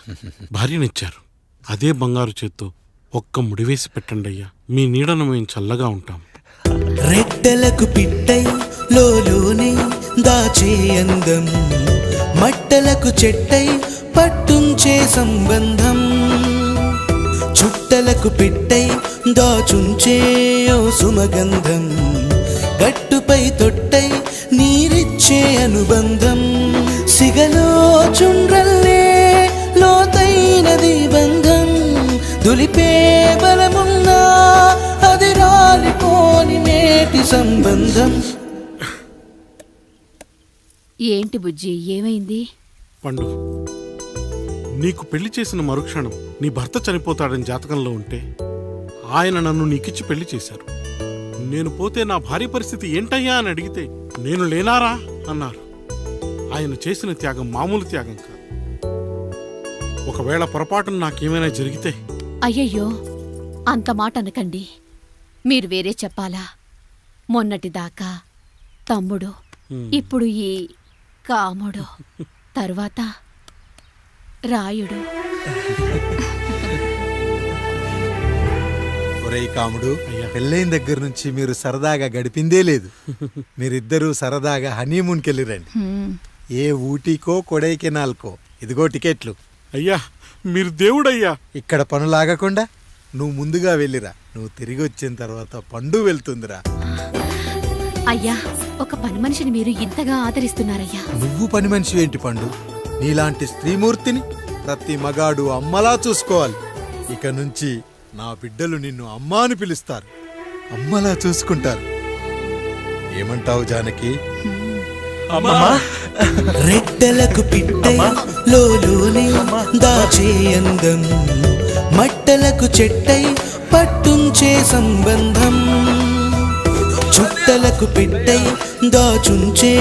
భార్యనిచ్చారు. అదే బంగారు చేత్తో ఒక్క ముడివేసి పెట్టండి అయ్యా. మీ నీడను మేము చల్లగా ఉంటాం. రెట్టలకు పిట్టై లోలోనే దాచే అందం, మట్టలకు చెట్టై పట్టుంచే సంబంధం, చుట్టలకు పిట్టై దాచుంచే ఓ సుమగంధం, గట్టుపై తొట్టై నీరిచ్చే అనుబంధం, సిగలో చుండ్రల్లే లోతైనది బంధం, దులిపే బలమున్నా అది రాలిపోని నేటి సంబంధం. ఏంటి బుజ్జి, ఏమైంది? పండు, నీకు పెళ్లి చేసిన మరుక్షణం నీ భర్త చనిపోతాడని జాతకంలో ఉంటే ఆయన నన్ను నీకిచ్చి పెళ్లి చేశారు. నేను పోతే నా భార్య పరిస్థితి ఏంటయ్యా అని అడిగితే నేను లేనారా అన్నారు. ఆయన చేసిన త్యాగం మామూలు త్యాగం కాదు. ఒకవేళ పొరపాటున నాకేమైనా జరిగితే? అయ్యయ్యో, అంత మాట అనకండి. మీరు వేరే చెప్పాలా? మొన్నటిదాకా తమ్ముడు, ఇప్పుడు ఈ కాముడు, తర్వాత రాయుడు. ఒరేయ్ కాముడు, పెళ్ళైన దగ్గర నుంచి మీరు సరదాగా గడిపిందే లేదు. మీరిద్దరూ సరదాగా హనీమూన్కి వెళ్ళిరండి. ఏ ఊటీకో కొడైకెనాల్కో. ఇదిగో టికెట్లు. అయ్యా, మీరు దేవుడయ్యా. ఇక్కడ పనులాగకుండా నువ్వు ముందుగా వెళ్ళిరా. నువ్వు తిరిగి వచ్చిన తర్వాత పండు వెళ్తుందిరా. అయ్యా, ఒక పని మనిషిని మీరు ఇంతగా ఆదరిస్తున్నారయ్యా. నువ్వు పని మనిషి ఏంటి పండు? నీలాంటి స్త్రీమూర్తిని ప్రతి మగాడు అమ్మలా చూసుకోవాలి. ఇక నుంచి నా బిడ్డలు నిన్ను అమ్మా అని పిలుస్తారు, అమ్మలా చూసుకుంటారు. ఏమంటావు జానకి? రెట్టలకు పిట్టై లోలోనే దాచే అందం, మట్టలకు చెట్టై పట్టుంచే సంబంధం, చుట్టలకు పిట్టై దాచుంచే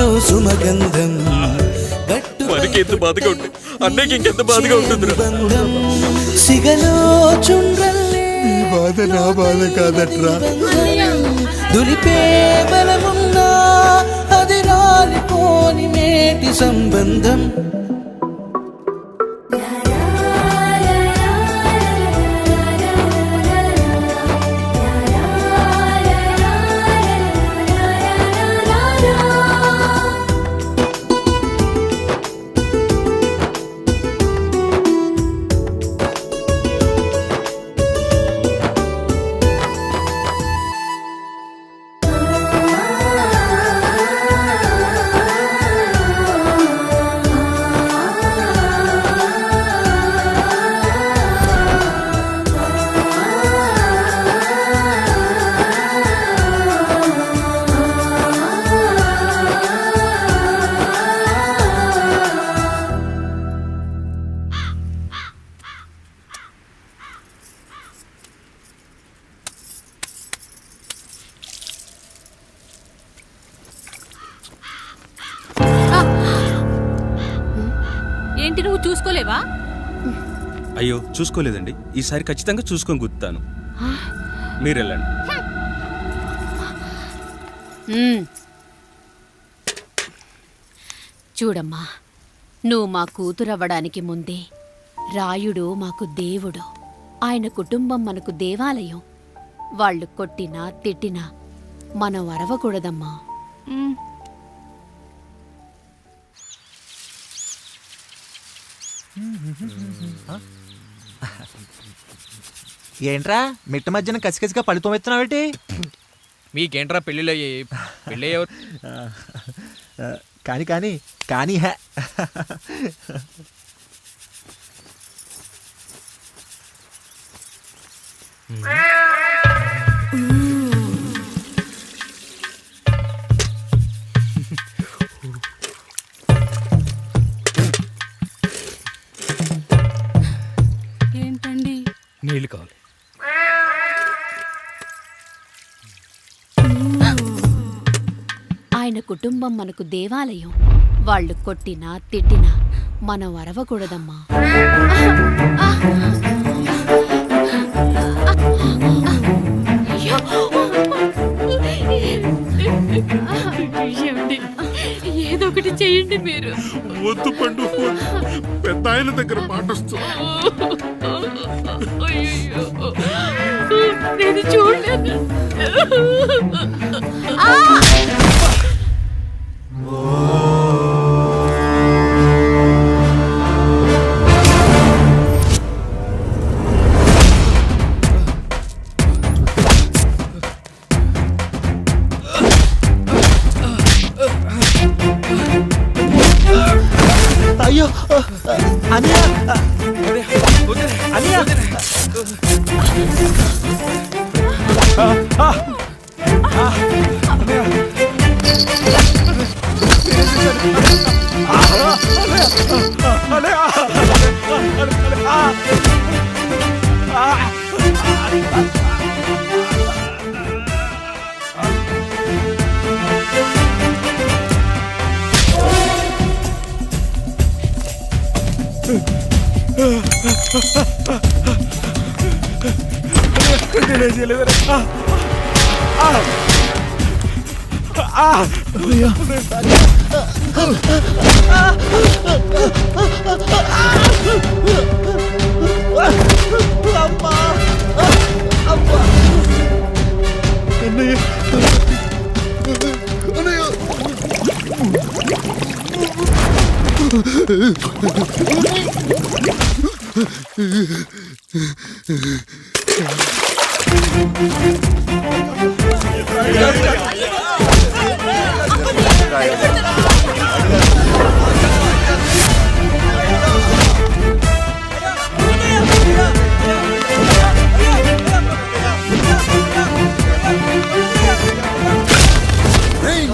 ఓ సుమగంధం, మనకి ఎంత బాధగా ఉంటుంది, అన్నయ్యకి ఇంకెంత బాధగా ఉంటుంది. సిగలో చుండ్రల్లే ఈ బాధ నా బాధ కాదట్రా. దులిపే బలమున్నా అది రాలిపోని నేటి సంబంధం. ఏంటి, నువ్వు చూసుకోలేవా? అయ్యో, చూసుకోలేదండి. ఈసారి ఖచ్చితంగా చూసుకొని గుర్తాను. మీరు వెళ్ళండి. చూడమ్మా, నువ్వు మా కూతురవ్వడానికి ముందే రాయుడు మాకు దేవుడు. ఆయన కుటుంబం మనకు దేవాలయం. వాళ్ళు కొట్టినా తిట్టినా మనం అరవకూడదమ్మా. ఏంట్రా మిట్ట మధ్యన కసికసిగా పడిపోతున్నావేటి? మీకేంట్రా పెళ్ళిళ్ళు అయ్యాయి? పెళ్ళి ఎవరు? కానీ కానీ కానీ హే ఏంటండి? నీళ్ళు కావాలి. ఆయన కుటుంబం మనకు దేవాలయం. వాళ్ళు కొట్టినా తిట్టినా మనం అరవకూడదమ్మా. ఏదో ఒకటి చెయ్యండి మీరు. వద్దు పండు, పెద్ద ఆయన దగ్గర మాటొస్తూ. నేను చూడలేదు. నేనేం చేయలేదు.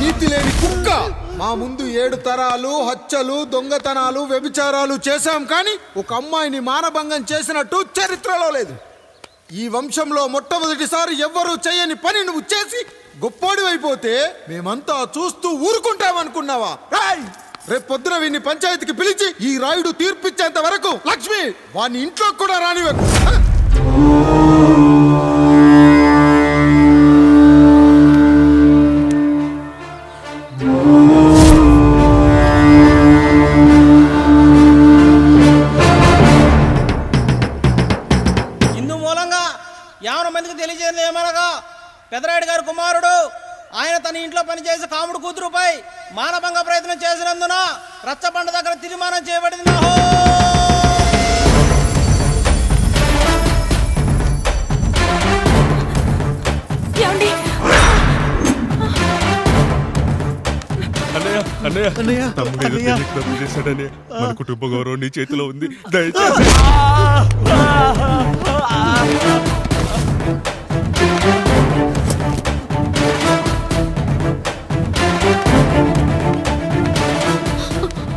నీతి లేని కుక్క, మా ముందు 7 తరాలు హత్యలు, దొంగతనాలు, వ్యభిచారాలు చేశాం, కానీ ఒక అమ్మాయిని మానభంగం చేసినట్టు చరిత్రలో లేదు. ఈ వంశంలో మొట్టమొదటిసారి ఎవ్వరూ చేయని పని నువ్వు చేసి గొప్పోడివైపోతే మేమంతా చూస్తూ ఊరుకుంటామనుకున్నావా? రేపు పొద్దున వీడిని పంచాయతీకి పిలిచి ఈ రాయుడు తీర్పిచ్చేంత వరకు లక్ష్మి వాడిని ఇంట్లో కూడా రానివ్వకు. ఇందు మూలంగా 50 మందికి తెలియజేయడం ఏమనగా పెదరాయుడు గారి కుమారుడు ఆయన తన ఇంట్లో పనిచేసే కాముడు కూతురుపై మానభంగ ప్రయత్నం చేసినందున రచ్చబండ దగ్గర తీర్మానం చేయబడింది. తప్పు చేశాడని మన కుటుంబ గౌరవం నీ చేతిలో ఉంది. దయచేసి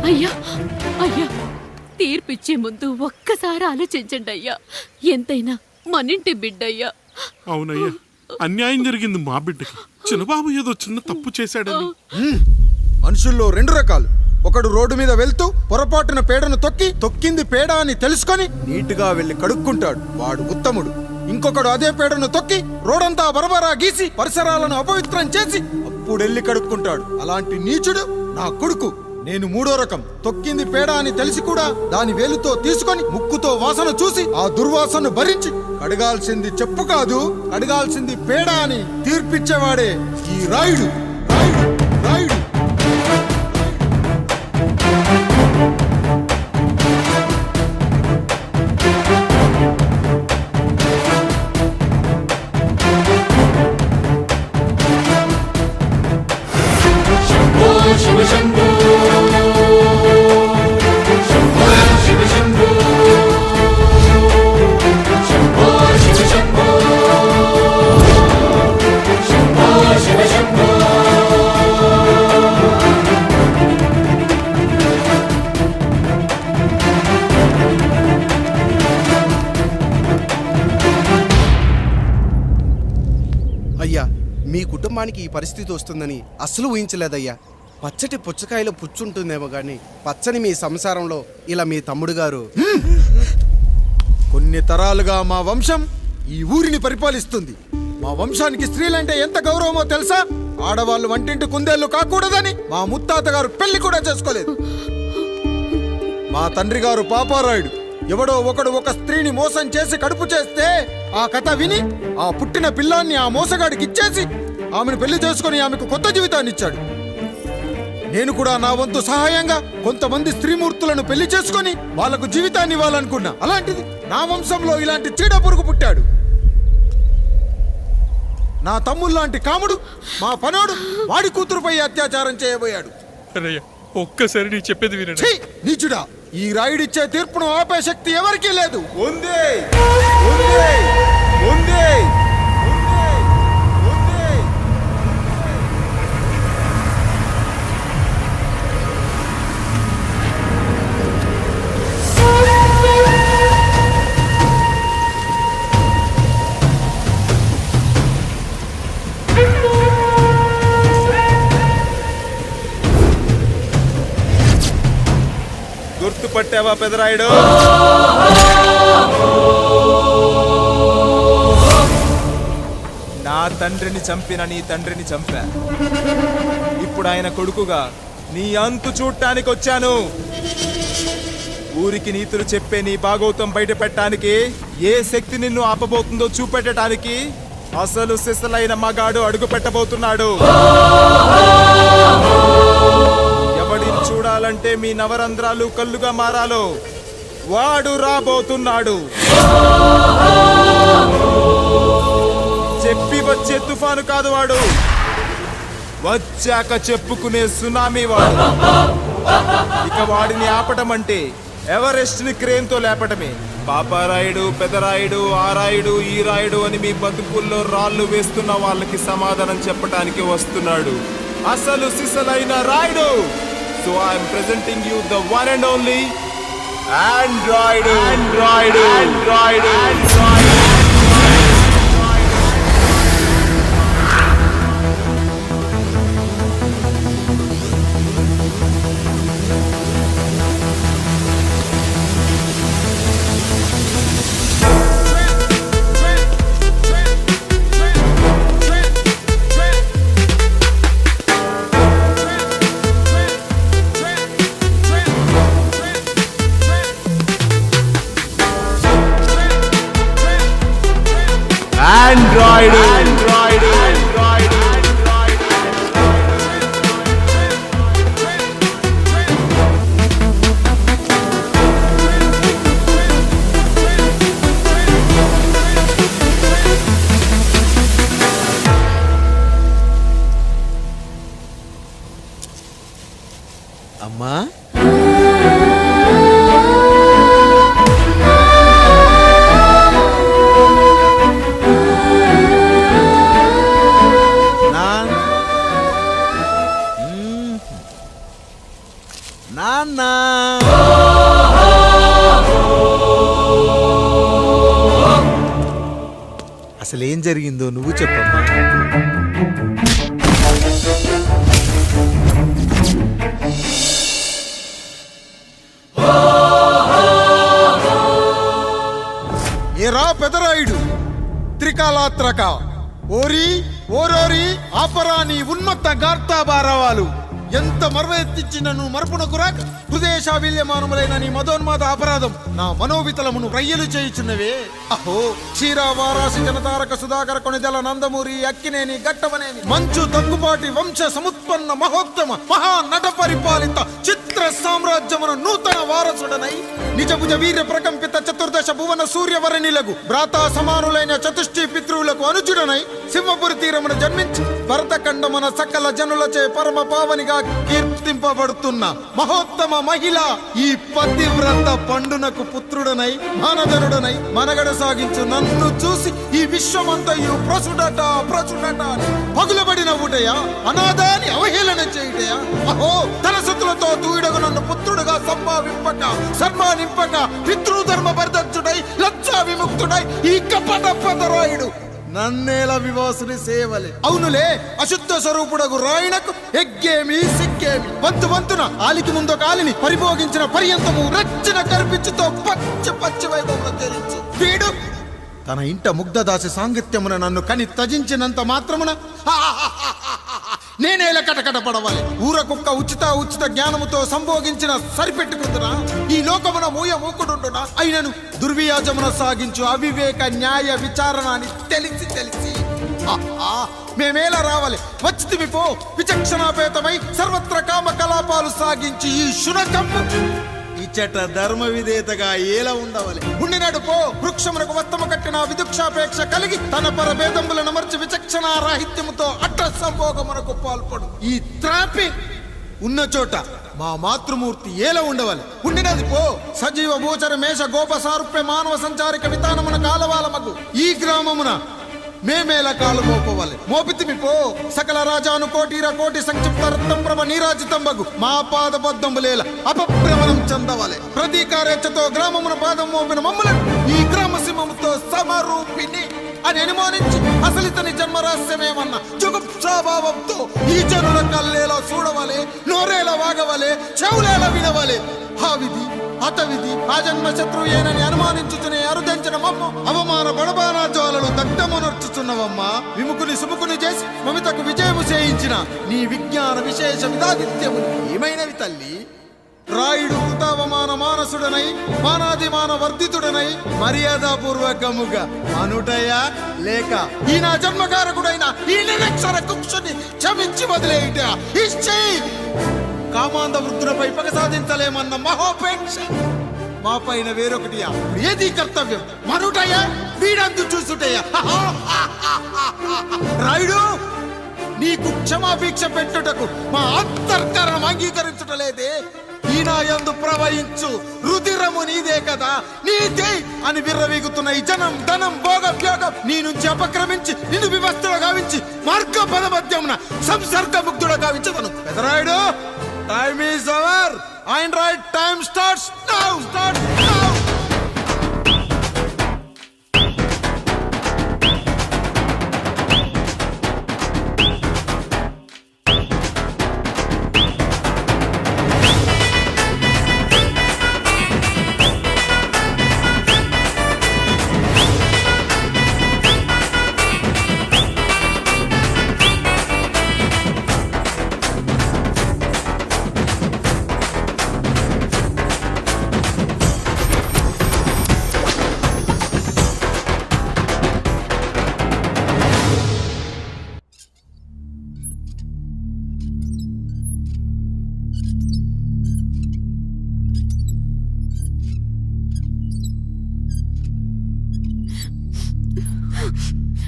అయ్యా అయ్యా, తీర్పిచ్చే ముందు ఒక్కసారి ఆలోచించండి అయ్యా. ఎంతైనా మనింటి బిడ్డయ్యా. అవునయ్యా, అన్యాయం జరిగింది మా బిడ్డకి. చిన్నబాబు ఏదో చిన్న తప్పు చేశాడని. మనుషుల్లో 2 రకాలు. ఒకడు రోడ్డు మీద వెళ్తూ పొరపాటున పేడను తొక్కింది పేడ అని తెలుసుకొని నీటుగా వెళ్లి కడుక్కుంటాడు, వాడు ఉత్తముడు. ఇంకొకడు అదే పేడను తొక్కి రోడంతా బరబరా గీసి పరిసరాలను అపవిత్రం చేసి అప్పుడెళ్ళి కడుక్కుంటాడు. అలాంటి నీచుడు నా కొడుకు. నేను 3వ రకం. తొక్కింది పేడ అని తెలిసి కూడా దాని వేలుతో తీసుకొని ముక్కుతో వాసన చూసి ఆ దుర్వాసనను భరించి కడగాల్సింది చెప్పు కాదు, కడగాల్సింది పేడ అని తీర్పిచ్చేవాడే ఈ రాయుడు. రాయుడు అయ్యా, మీ కుటుంబానికి ఈ పరిస్థితి వస్తుందని అసలు ఊహించలేదయ్యా. పచ్చటి పుచ్చకాయలో పుచ్చుంటుందేమో గాని పచ్చని మీ సంసారంలో ఇలా మీ తమ్ముడు గారు కొన్ని తరాలుగా మా వంశం ఈ ఊరిని పరిపాలిస్తుంది. మా వంశానికి స్త్రీలంటే ఎంత గౌరవమో తెలుసా? ఆడవాళ్ళు వంటింటి కుందేళ్లు కాకూడదని మా ముత్తాత గారు పెళ్లి కూడా చేసుకోలేదు. మా తండ్రి గారు పాపారాయుడు ఎవడో ఒకడు ఒక స్త్రీని మోసం చేసి కడుపు చేస్తే ఆ కథ విని ఆ పుట్టిన పిల్లాన్ని ఆ మోసగాడికి ఇచ్చేసి ఆమెను పెళ్లి చేసుకుని ఆమెకు కొత్త జీవితాన్ని ఇచ్చాడు. నేను కూడా నా వంతు సహాయంగా కొంతమంది స్త్రీమూర్తులను పెళ్లి చేసుకుని వాళ్లకు జీవితాన్ని ఇవ్వాలనుకున్నా. అలాంటిది నా వంశంలో ఇలాంటి చీడ పురుగు పుట్టాడు. నా తమ్ముళ్లాంటి కాముడు మా పనోడు వాడి కూతురుపై అత్యాచారం చేయబోయాడు. ఒక్కసారి నీ చెప్పేది వినండి. ఛీ, నీచుడా! ఈ రాయుడిచ్చే తీర్పును ఆపే శక్తి ఎవరికీ లేదు. గుర్తుపట్టావా పెదరాయుడు? తండ్రిని చంపిన నీ తండ్రిని చంపా. ఇప్పుడు ఆయన కొడుకుగా నీ అంతు చూడటానికి వచ్చాను. ఊరికి నీతులు చెప్పే నీ భాగవతం బయట పెట్టడానికి, ఏ శక్తి నిన్ను ఆపబోతుందో చూపెట్టడానికి అసలు సిసలైన మగాడు అడుగు పెట్టబోతున్నాడు. ఎవడిని చూడాలంటే మీ నవరంధ్రాలు కళ్ళుగా మారాలో వాడు రాబోతున్నాడు. చెప్పి వచ్చే తుఫాను కాదు వాడు, వచ్చాక చెప్పుకునే సునామీ వాడు. ఇక వాడిని ఆపటం అంటే ఎవరెస్ట్ ని క్రేన్ తో లేపటమే. పాపారాయుడు, పెదరాయుడు, ఆ రాయుడు, ఈ రాయుడు అని మీ బతుకుల్లో రాళ్ళు వేస్తున్న వాళ్ళకి సమాధానం చెప్పడానికి వస్తున్నాడు అసలు సిసలైన Rayudu. So I'm presenting you the one and only Android. Android, Android, Android. Android, Android, Android, Android. అమ్మా, నాన్న, అసలేం జరిగిందో నువ్వు చెప్పమ్మా. ఏరా పెదరాయుడు, త్రికాలాత్రక, ఓరి ఓరోరి ఆపరా నీ ఉన్మత్త గార్తాబారవాలు. ఎంత మర్వెత్తిచ్చిన నువ్వు మరపునకు రాక హృదయశావిల్యమానములైన నీ మదోన్మాద అపరాధం నా మనోవితలమును రయ్యలు చేయుచున్నవే. అహో క్షీర వారాసి జనతారక సుధాకర కొనిదెల నందమూరి అక్కినేని గట్టవనేని మంచు దగ్గుపాటి వంశ సముత్పన్న మహోత్తమ మహా నట పరిపాలిత చిత్ర సామ్రాజ్యమున నూతన వారసుడనై నిజభుజ వీర్య ప్రకంపిత చతుర్దశ భువన సూర్యవరణిలకు భ్రాతా సమానులైన చతుష్టి పితృవులకు అనుజుడనై సింహపురి తీరమున జన్మించి భరతఖండమున సకల జనులచే పరమ పావనిగా కీర్తింపబడుతున్న మహోత్తమ మహిళ ఈ పతివ్రత పండునకు పుత్రుడనై మానధనుడనై మనగడ సాగించు నన్ను చూసి ఈ విశ్వమంతయు ప్రసుడట ప్రసుడట అని పగులబడిన ఊటయా, అనాథాన్ని అవహేళన చేయుటయా. అహో తన సతులతో దూడగు నన్ను పుత్రుడుగా సంభావింపక సన్మానింపక పితృధర్మ పరిదక్షుడై లజ్జా విముక్తుడై ఈ కపట పదరాయుడు నన్నేల వివాసుని సేవలే. అవునులే, అశుద్ధ స్వరూపుడగు రాయణకు ఎగ్గేమి సిగ్గేమి. వంతు వంతున ఆలికి ముందు కాలిని పరిభోగించిన పర్యంతము రచ్చన కర్పించుతో పచ్చి పచ్చి వైభవంలో తేలించు వీడు తన ఇంట ముగ్ధదాసి సాంగత్యమున నన్ను కని తజించినంత మాత్రమున నేనేల కటకట పడవాలి. ఊర కుక్క ఉచిత జ్ఞానముతో సంభోగించిన సరిపెట్టుకుంటున్నా ఈ లోకమున మూయమూకుడుండునా. అయినను దుర్వ్యాజమున సాగించు అవివేక న్యాయ విచారణ అని తెలిసి మేమేలా రావాలి. వచ్చితిమి పో విచక్షణాపేతమై సర్వత్ర కామ కలాపాలు సాగించి ఈ శునకమ్ము ఇచ్చట ధర్మ విధేతగా ఏలా ఉండవాలి. ఉండినాడు పో వృక్షమునకు వత్తము కట్టిన విదుక్షాపేక్ష కలిగి తన పరభేదములను మర్చి విచక్షణ రాహిత్యముతో అట్ట సంభోగమునకు పాల్పడు. ఈ త్రాపి ఉన్న చోట మా మాతృమూర్తి ఏలా ఉండవాలి. ఉండినది పో సజీవ భూచర మేష గోప సారూప్య మానవ సంచారిక విధానమున కాలవాల మగు ఈ గ్రామమున మేమేలా కాలు మోపవాలి. మోపితిమి పో సకల రాజాను కోటిర కోటి సంక్షిప్త రత్నం ప్రభ నీరాజితంబగు మా పాద బద్దములేల అపభ్రమణం చెందవాలి. ప్రతీకారేచ్ఛతో గ్రామమున పాదం మోపిన మమ్ములను ఈ గ్రామ సింహముతో సమరూపిణి అని అనుమానించి అసలు ఇతని జన్మరహస్యమేమన్నా జుగుప్సాభావంతో ఈ జనుల కల్లేలా చూడవలే, నోరేలా వాగవలే, చెవులేలా వినవలే. ఆ విధి హతవిధి ఆ జన్మ శత్రుయేనని అనుమానించుచునే అరుదించిన మమ్మ అవమాన బడబానా జ్వాలలు దగ్ధమునర్చుచున్నవమ్మా. విముకుని సుముకుని చేసి మమితకు విజయము చేయించిన నీ విజ్ఞాన విశేష విధాదిత్యములు ఏమైనవి తల్లి? రాయుడు కృతావమాన మానసుడనై మానాదిమాన వర్ధితుడనై మర్యాదాపూర్వకముగా అనుటయా లేక ఈ నా జన్మకారకుడైన ఈ నిరక్షర కుక్షుని క్షమించి వదిలేయుట ఇచ్చి కామాంధ వృద్ధులపై పగ సాధించలేమన్న మహోపేక్ష మా పైన వేరొకటియా? ఏది కర్తవ్యం? మనుటయా వీడందు చూసుటయా? రాయుడు నీకు క్షమాభిక్ష పెట్టుటకు మా అంతర్కరణం అంగీకరించుటలేదే. ఈనాయందు ప్రవహించు రుధిరము నీదే కదా, నీదే అని విర్రవీగుతున్న ఈ జనం ధనం భోగభ్యోగం నీ నుంచి అపక్రమించి నిన్ను వివస్తుడు గావించి మార్గ పదమధ్యమున సంసర్గ ముక్తుడు గావించదను. Pedarayudu, time is over. Android time starts now.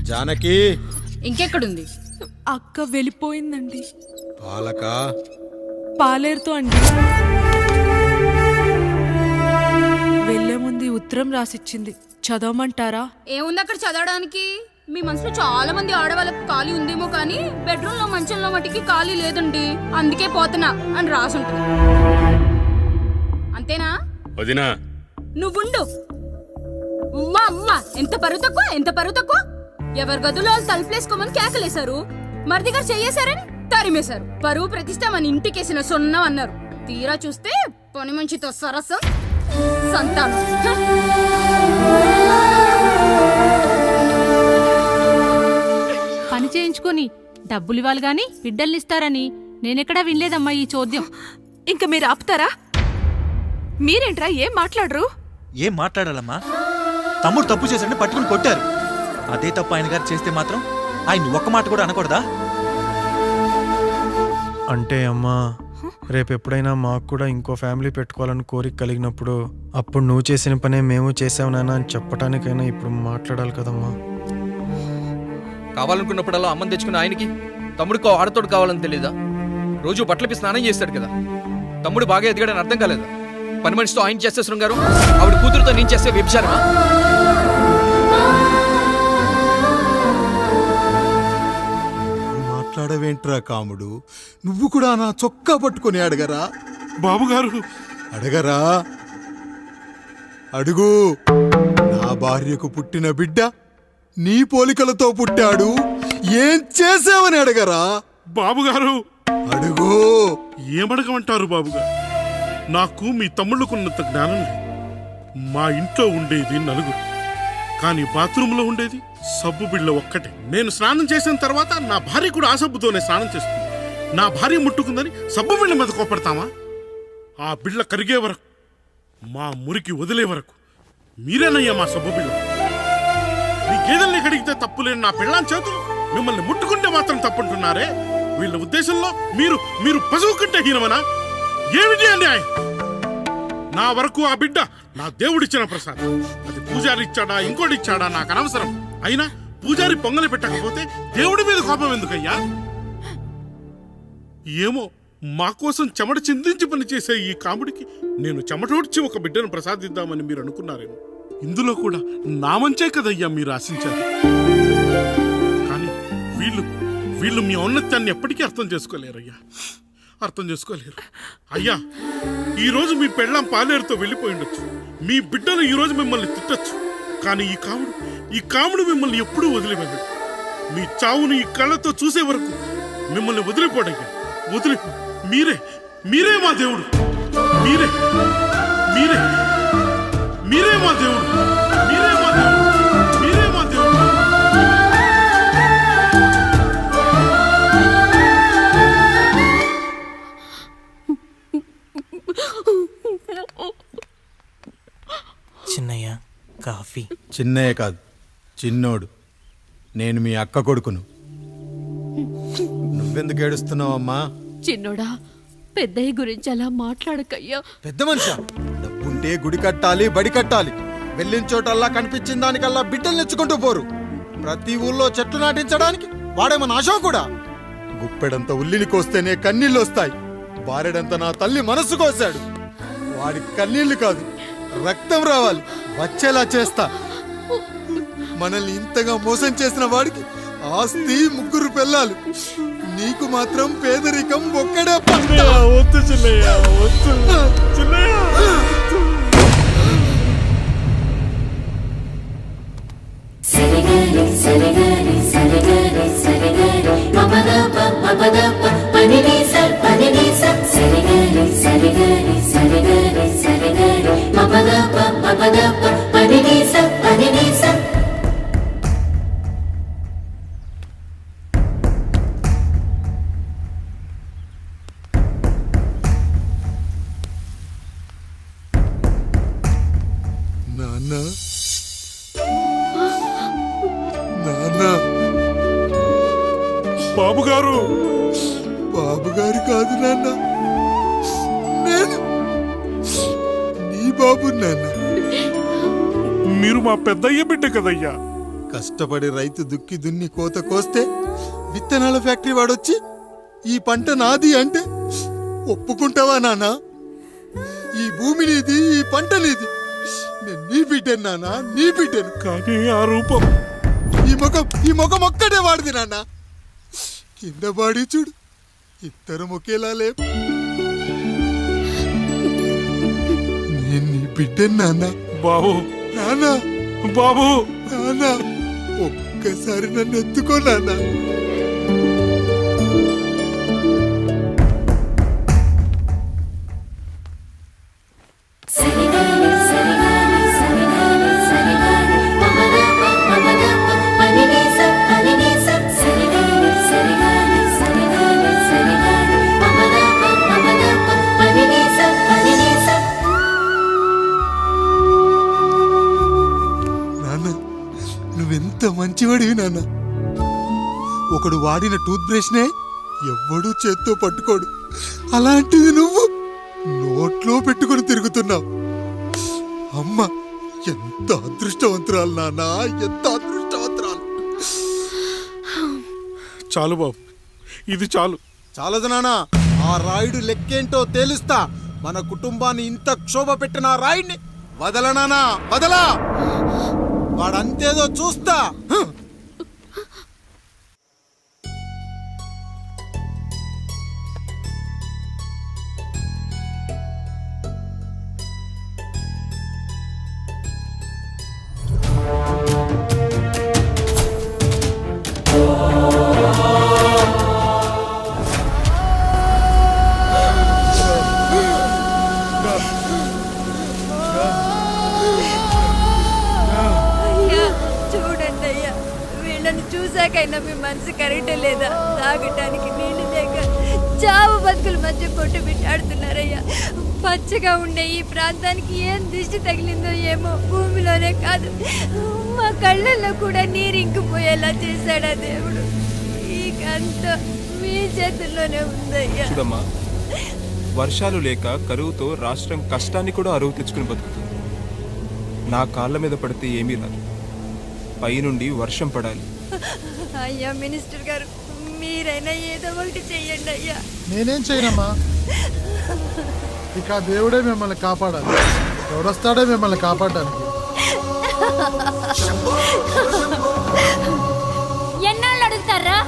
Janaki ఇంకెక్కడుంది? అక్క వెళ్ళిపోయిందండి. పాలక పాలేరుతో అండి. వెళ్లే ముందు ఉత్తరం రాసిచ్చింది, చదవమంటారా? ఏముంది అక్కడ చదవడానికి? మీ మనసులో చాలా మంది ఆడవాళ్ళకి ఖాళీ ఉందేమో కానీ బెడ్రూమ్ లో మంచంలో మట్టికి ఖాళీ లేదండి, అందుకే పోతున్నా అని రాసుంటుంది. అంతేనా వదినా? నువ్వుండు. ఉమ్మా అమ్మ, ఎంత పరువు తక్కువ. ఎవరి గదులో తలుపులేసుకోమని కేకలేశారు, మరిదిగారు చెయ్యేశారని తరిమేశారు. పరువు ప్రతిష్ట మన ఇంటికేసిన సొన్నం అన్నారు. తీరా చూస్తే పని మంచితో సరసం సంతానం. పని చేయించుకొని డబ్బులు ఇవ్వాలి గాని బిడ్డల్నిస్తారని నేనెక్కడా వినలేదమ్మా ఈ చోద్యం. ఇంకా మీరు ఆపుతారా? మీరేంట్రా ఏం మాట్లాడరు? ఏం మాట్లాడాలమ్మా? తమ్ముడు తప్పు చేశాడని పట్టుకుని కొట్టారు. అదే తప్పు ఆయన గారు చేస్తే మాత్రం ఆయన ఒక్క మాట కూడా అనకూడదా? అంటే అమ్మా, రేపు ఎప్పుడైనా మాకు కూడా ఇంకో ఫ్యామిలీ పెట్టుకోవాలని కోరిక కలిగినప్పుడు అప్పుడు నువ్వు చేసిన పనే మేము చేసావు నాన్న అని చెప్పటానికైనా ఇప్పుడు మాట్లాడాలి కదమ్మా. కావాలనుకున్నప్పుడల్లా అమ్మని తెచ్చుకున్న ఆయనకి తమ్ముడికో ఆడతోడు కావాలని తెలీదా? రోజు బట్టలపి స్నానం చేస్తాడు కదా. తమ్ముడు బాగా ఎదిగాడని అర్థం కాలేదా? పని మనిషితో ఆయన చేస్తే శృంగారు, ఆవిడ కూతురుతో నేను చేస్తే వ్యభిచారమా? మాట్లాడవేంట్రా కాముడు? నువ్వు కూడా నా చొక్కా పట్టుకొని అడగరా? బాబుగారు అడగరా? అడుగు. నా భార్యకు పుట్టిన బిడ్డ నీ పోలికలతో పుట్టాడు, ఏం చేసావని అడగరా? బాబుగారు అడుగు. ఏమడగమంటారు బాబుగారు? నాకు మీ తమ్ముళ్ళకున్నంత జ్ఞానం లేదు. మా ఇంట్లో ఉండేది నలుగురు, కానీ బాత్రూంలో ఉండేది సబ్బు బిళ్ళ ఒక్కటే. నేను స్నానం చేసిన తర్వాత నా భార్య కూడా ఆ సబ్బుతోనే స్నానం చేస్తుంది. నా భార్య ముట్టుకుందని సబ్బు బిళ్ళ మీద కోపడతామా? ఆ బిళ్ళ కరిగే వరకు, మా మురికి వదిలే వరకు మీరేనయ్యా మా సబ్బు బిళ్ళ. మీ గేదెల్ని కడిగితే తప్పులేని నా పిల్లాని చేతులు మిమ్మల్ని ముట్టుకుంటే మాత్రం తప్పుంటున్నారే. వీళ్ళ ఉద్దేశంలో మీరు పశువు కంటే హీనమనా? ఏమిటి అన్యాయం? నా వరకు ఆ బిడ్డ నా దేవుడిచ్చిన ప్రసాదం. అది పూజారి ఇచ్చాడా ఇంకోటి ఇచ్చాడా నాకు అనవసరం. అయినా పూజారి పొంగలి పెట్టకపోతే దేవుడి మీద కోపం ఎందుకయ్యా? ఏమో, మా కోసం చెమట చిందించి పనిచేసే ఈ కాముడికి నేను చెమటోడ్చి ఒక బిడ్డను ప్రసాదిద్దామని మీరు అనుకున్నారేమో. ఇందులో కూడా నా మంచే కదయ్యా మీరు ఆశించారు. కానీ వీళ్ళు మీ ఔన్నత్యాన్ని ఎప్పటికీ అర్థం చేసుకోలేరయ్యా, అర్థం చేసుకోలేరు. అయ్యా, ఈరోజు మీ పెళ్ళాం పాలేరుతో వెళ్ళిపోయి ఉండొచ్చు, మీ బిడ్డలు ఈరోజు మిమ్మల్ని తిట్టచ్చు. కానీ ఈ కాముడు మిమ్మల్ని ఎప్పుడూ వదిలిపెట్టడు. మీ చావును ఈ కళ్ళతో చూసే వరకు మిమ్మల్ని వదిలిపోడయ్యా. మీరే మా దేవుడు. మీరే మా దేవుడు. మీరే మా దేవుడు. చిన్నయ్య కాఫీ. చిన్నయ్య కాదు, చిన్నోడు. నేను మీ అక్క కొడుకును. నువ్వెందుకు ఏడుస్తున్నావమ్మా? చిన్నోడా, పెద్దయ్య గురించి అలా మాట్లాడకయ్యా. పెద్ద మనిషి డబ్బుంటే గుడి కట్టాలి, బడి కట్టాలి. వెళ్ళిన చోటల్లా కనిపించిన దానికల్లా బిడ్డలు నెచ్చుకుంటూ పోరు. ప్రతి ఊళ్ళో చెట్లు నాటించడానికి వాడేమన్నా అశోకుడా? గుప్పెడంత ఉల్లిని కోస్తేనే కన్నీళ్ళు వస్తాయి. బారెడంత నా తల్లి మనసు కోసాడు. వాడి కన్నీళ్లు కాదు, రక్తం రావాలి, వచ్చేలా చేస్తా. మనల్ని ఇంతగా మోసం చేసిన వాడికి ఆస్తి 3 పిల్లలు. నీకు మాత్రం పేదరికం ఒక్కడే. వద్దు చిన్నయ్య, వద్దు చిన్నయ్య. బాబుగారు కాదు నాన్న, నేను నీ బాబు నాన్న. మీరు మా పెద్దయ్య బిడ్డ కదయ్యా. కష్టపడి రైతు దుక్కి దున్ని కోత కోస్తే విత్తనాల ఫ్యాక్టరీ వాడొచ్చి ఈ పంట నాది అంటే ఒప్పుకుంటావా నాన్న? ఈ భూమి నీది, ఈ పంట నీది. నేను నీ బిడ్డను నాన్న, నీ బిడ్డను. కానీ ఆ రూపం, ఈ ముఖం ఒక్కడే వాడిది నాన్న. కింద బాడీ చూడు, ఇద్దరం ఒకేలా లేవు. నేను నీ బిడ్డను నాన్న. బాబు నాన్న, బాబు నాన్న, ఒక్కసారి నన్ను ఎత్తుకో నాన్న. నువ్వెంత మంచివాడివి నాన్న. ఒకడు వాడిన టూత్ బ్రష్ నే ఎవ్వడూ చేత్తో పట్టుకోడు. అలాంటిది నువ్వు నోట్లో పెట్టుకుని తిరుగుతున్నావు. అమ్మ ఎంత అదృష్టవంతురాలు నాన్న, ఎంత అదృష్టవంతురాలు. చాలు బాబు, ఇది చాలు. చాలదు నాన్న, ఆ రాయుడు లెక్కేంటో తేలుస్తా. మన కుటుంబాన్ని ఇంత క్షోభ పెట్టిన ఆ రాయుడిని వదలనానా, వదలా. వాడంతేదో చూస్తా. చూసాకైనా మీ మనసు కరెక్ట్ లేదా? తాగటానికి నీళ్లు లేక చావు బతుకుల మధ్య కొట్టు బిట్టాడుతున్నారయ్యా. పచ్చగా ఉండే ఈ ప్రాంతానికి ఏం దిష్టి తగిలిందో ఏమో. భూమిలోనే కాదు, మా కళ్ళల్లో కూడా నీరు ఇంకిపోయేలా చేశాడా దేవుడు. ఈ కంత మీ చేతుల్లోనే ఉందయ్యా. చూడమ్మా, వర్షాలు లేక కరువుతో రాష్ట్రం కష్టాన్ని కూడా అరువు తెచ్చుకుని బతుకుతుంది. నా కాళ్ళ మీద పడితే ఏమీ రాదు, పైనుండి వర్షం పడాలి. అయ్యా మినిస్టర్ గారు, మీరైనా ఏదో ఒకటి చెయ్యండి అయ్యా. నేనేం చేయనమ్మా, ఇక దేవుడే మిమ్మల్ని కాపాడాలి. ఎవడొస్తాడో మిమ్మల్ని కాపాడడానికి. ఎన్నాళ్ళు అడుగుతారా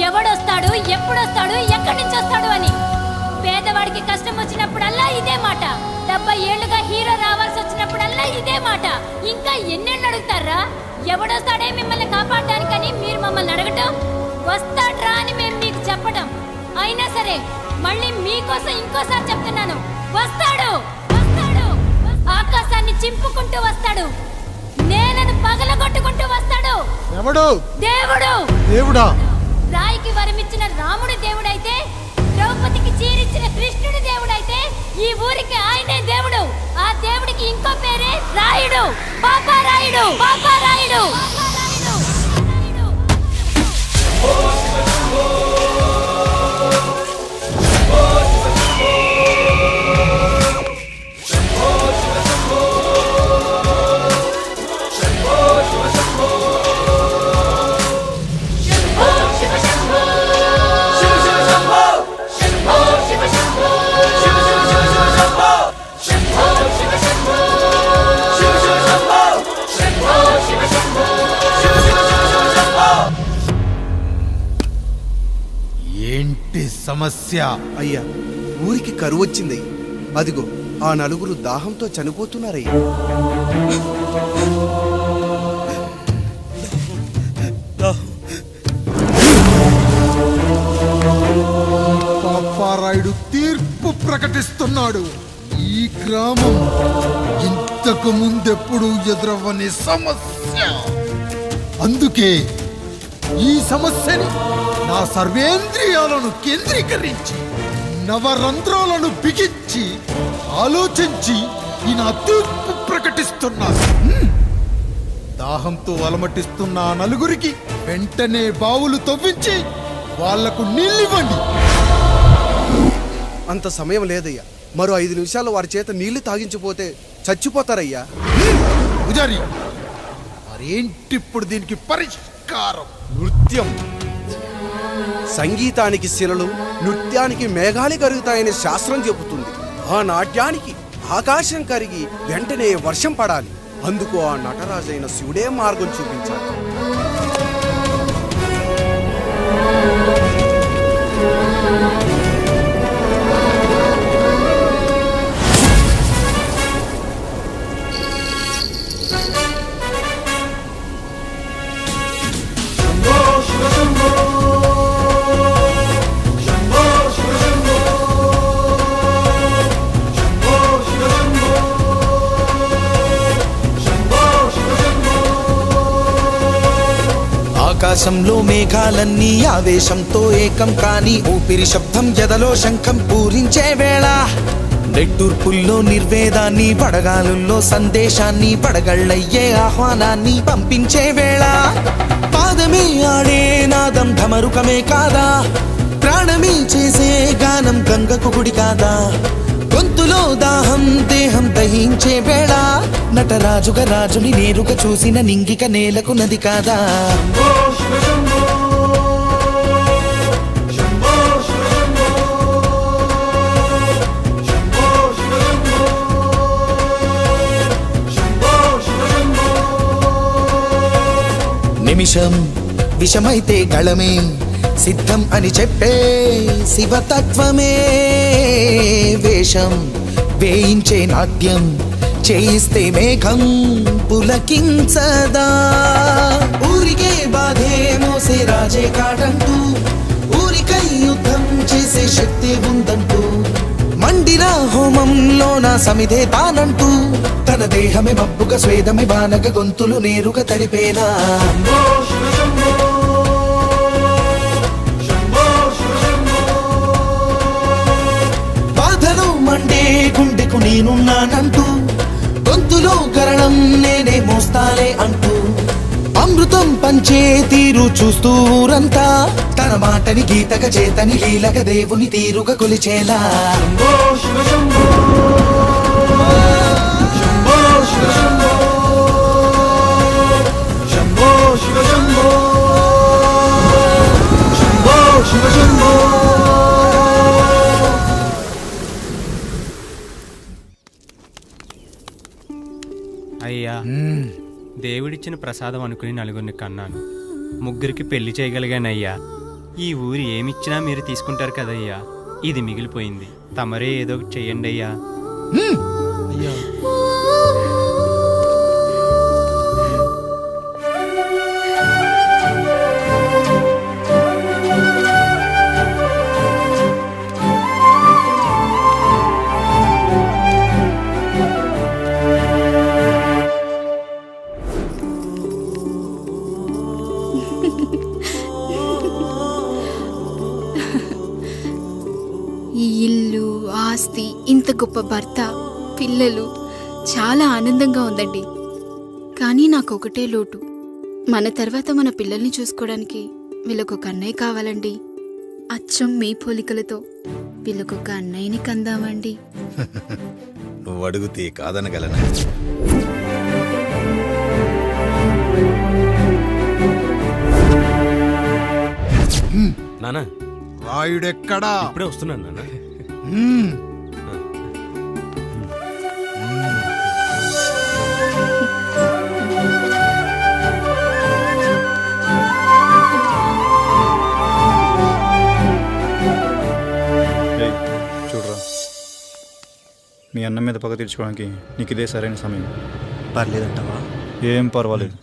ఎవడొస్తాడు, ఎప్పుడొస్తాడు, ఎక్కడి నుంచి వస్తాడు అని? పేదవాడికి కష్టం వచ్చినప్పుడల్లా ఇదే మాట. 70 ఏళ్లుగా హీరో రావాల్సి వచ్చినప్పుడల్లా ఇదే మాట. ఇంకా ఎన్నెన్ని అడుగుతారా? ఎవడొస్తాడే మిమ్మల్ని కాపాడడానికని మీరు మమ్మల్ని అడగటం, వస్తాడ్రా అని మేము మీకు చెప్పడం. అయినా సరే మళ్ళీ మీకోసం ఇంకోసారి చెప్తున్నాను, వస్తాడు వస్తాడు. ఆకాశాన్ని చింపుకుంటూ వస్తాడు, నేలను పగలగొట్టుకుంటూ వస్తాడు. ఎవడు? దేవుడు. దేవుడా? రాయికి వరమిచ్చిన రాముడి దేవుడైతే, ద్రౌపదికి చీరిచ్చిన కృష్ణుడి దేవుడైతే, ఈ ఊరికి ఆయనే దేవుడు. ఆ దేవుడికి ఇంకో పేరే రాయుడు, పాపారాయుడు. పాపారాయుడు. ఏంటి సమస్య? అయ్యా, ఊరికి కరువు వచ్చింది. అదిగో ఆ నలుగురు దాహంతో చనిపోతున్నారయ్యా. పాపారాయుడు తీర్పు ప్రకటిస్తున్నాడు. ఈ గ్రామం ఇంతకు ముందెప్పుడు ఎదురవ్వని సమస్య. అందుకే ఈ సమస్యని నా సర్వేంద్రియాలను కేంద్రీకరించి, నవరంధ్రాలను బిగించి ఆలోచించి ఈ నా తీర్పు ప్రకటిస్తున్నాను. దాహంతో అలమటిస్తున్న ఆ నలుగురికి వెంటనే బావులు తవ్వించి వాళ్లకు నీళ్ళివ్వండి. అంత సమయం లేదయ్యా. మరో 5 నిమిషాలు వారి చేత నీళ్లు తాగించిపోతే చచ్చిపోతారయ్యా. పూజారి, మరేంటిప్పుడు దీనికి పరిష్కారం? నృత్యం. సంగీతానికి శిలలు, నృత్యానికి మేఘాలు కరుగుతాయని శాస్త్రం చెబుతుంది. ఆ నాట్యానికి ఆకాశం కరిగి వెంటనే వర్షం పడాలి. అందుకు ఆ నటరాజైన శివుడే మార్గం చూపించాలి. ఆకాశంలో మేఘాలన్నీ ఆవేశంతో ఏకం కాని ఊపిరి శబ్దం ఎదలో శంఖం పూరించే వేళ, నెట్టూర్పుల్లో నిర్వేదాన్ని, పడగాలుల్లో సందేశాన్ని, పడగళ్ళయ్యే ఆహ్వానాన్ని పంపించే వేళ, పాదమే ఆడే నాదం ఢమరుకమే కాదా, ప్రాణమే చేసే గానం గంగకు గుడి కాదా, గొంతులో దాహం దేహం దహించే వేళ, నటరాజుగా రాజుని నేరుగా చూసిన నింగిక నేలకు నది కాదా. నిమిషం విషమైతే గళమే సిద్ధం అని చెప్పే శివతత్వమే, వేషం వేయించే నాట్యం చేయిస్తే మేఘం పులకించదా, ఊరికే బాధే మోసే రాజే కాడంటూ, ఊరికై యుద్ధం చేసే శక్తి ఉందంటూ, మండిన హోమంలో నా సమిధే తానంటూ, తన దేహమే మబ్బుగా స్వేదమే బానగ గొంతులు నేరుగా తడిపేనా. బాధను మండే గుండెకు నేనున్నానంటూ, గొంతులో గరణం నేనే మోస్తాలే అంటూ, అమృతం పంచే తీరు చూస్తూ ఊరంతా, తన మాటని గీతగా చేతని లీలగా దేవుని తీరుగా కొలిచేలా. అయ్యా, దేవుడిచ్చిన ప్రసాదం అనుకుని నలుగురిని కన్నాను, 3 పెళ్లి చేయగలిగానయ్యా. ఈ ఊరు ఏమిచ్చినా మీరు తీసుకుంటారు కదయ్యా. ఇది మిగిలిపోయింది. తమరే ఏదో ఒకటి చెయ్యండి అయ్యా. అయ్యా ఈ ఇల్లు, ఆస్తి, ఇంత గొప్ప భర్త, పిల్లలు చాలా ఆనందంగా ఉందండి. కానీ నాకు ఒకటే లోటు. మన తర్వాత మన పిల్లల్ని చూసుకోవడానికి వీళ్ళకొక అన్నయ్య కావాలండి. అచ్చం మీ పోలికలతో వీళ్ళకొక అన్నయ్యని కందామండి. నువ్వు అడిగితే కాదనగలనా? నానా రాయుడెక్కడా? ఇప్పుడే వస్తున్నాను నాన్న. చూడరా, మీ అన్న మీద పగ తీర్చుకోవడానికి నీకు ఇదే సరైన సమయం. పర్లేదంటావా? ఏం పర్వాలేదు.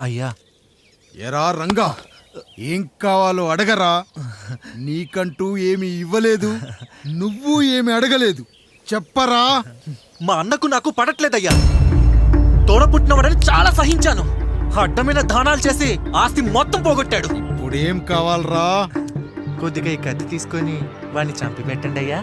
అయ్యా, ఎరా రంగా, ఏం కావాలో అడగరా. నీకంటూ ఏమి ఇవ్వలేదు, నువ్వు ఏమి అడగలేదు. చెప్పరా. మా అన్నకు నాకు పడట్లేదయ్యా. తోడ పుట్టినవాడని చాలా సహించాను. అడ్డమైన దానాలు చేసి ఆస్తి మొత్తం పోగొట్టాడు. ఇప్పుడేం కావాలరా? కొద్దిగా ఈ కత్తి తీసుకొని వాడిని చంపి పెట్టండి అయ్యా.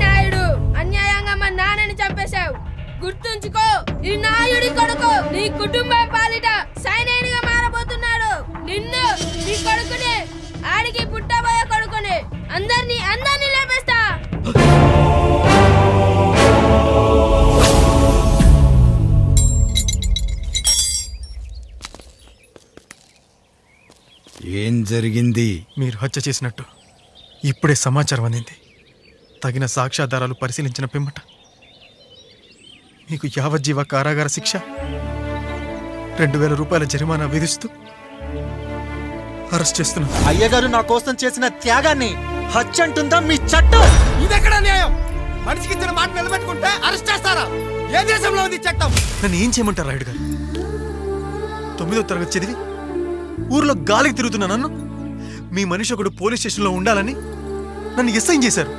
నాయుడు, అన్యాయంగా మా నాన్నని చంపేశావు. గుర్తుంచుకో, ఈ నాయుడి కొడుకు నీ కుటుంబం పాలిట సైనికుడిగా మారబోతున్నాడు. నిన్ను, నీ కొడుకుని, ఆడికి పుట్టబోయే కొడుకుని అందరినీ లేపేస్తా. ఏం జరిగింది? మీరు హత్య చేసినట్టు ఇప్పుడే సమాచారం అందింది. తగిన సాక్ష్యాధారాలు పరిశీలించిన పిమ్మట మీకు యావజ్జీవ కారాగార శిక్ష, 2000 రూపాయల జరిమానా విధిస్తూ అరెస్ట్ చేస్తున్నాను. అయ్యగారు నా కోసం చేసిన త్యాగాన్ని హత్య అంటుందా మీ చట్టం? ఇదెక్కడ న్యాయం? మనిషికి ఇచ్చిన మాట నిలబెట్టుకుంటే అరెస్ట్ చేస్తారా? ఏ దేశంలో ఉంది చట్టం? నన్ను ఏం చేయమంటారు రాయుడు గారు? 9వ తరగతి చదివి ఊర్లో గాలికి తిరుగుతున్నా నన్ను మీ మనిషి ఒకడు పోలీస్ స్టేషన్లో ఉండాలని నన్ను ఎస్ఐన్ చేశారు.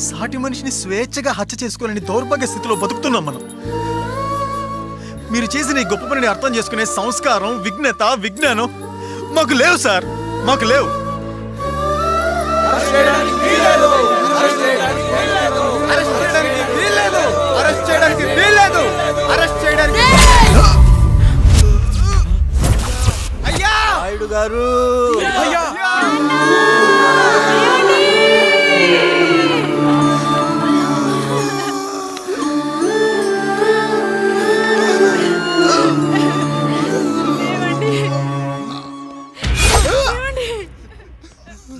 సాటి మనిషిని స్వేచ్ఛగా హత్య చేసుకోవాలని దౌర్భాగ్య స్థితిలో బతుకుతున్నాం మనం. మీరు చేసిన ఈ గొప్ప పనిని అర్థం చేసుకునే సంస్కారం, విజ్ఞత, విజ్ఞానం మాకు లేవు సార్, మాకు లేవు. రాయుడు గారు,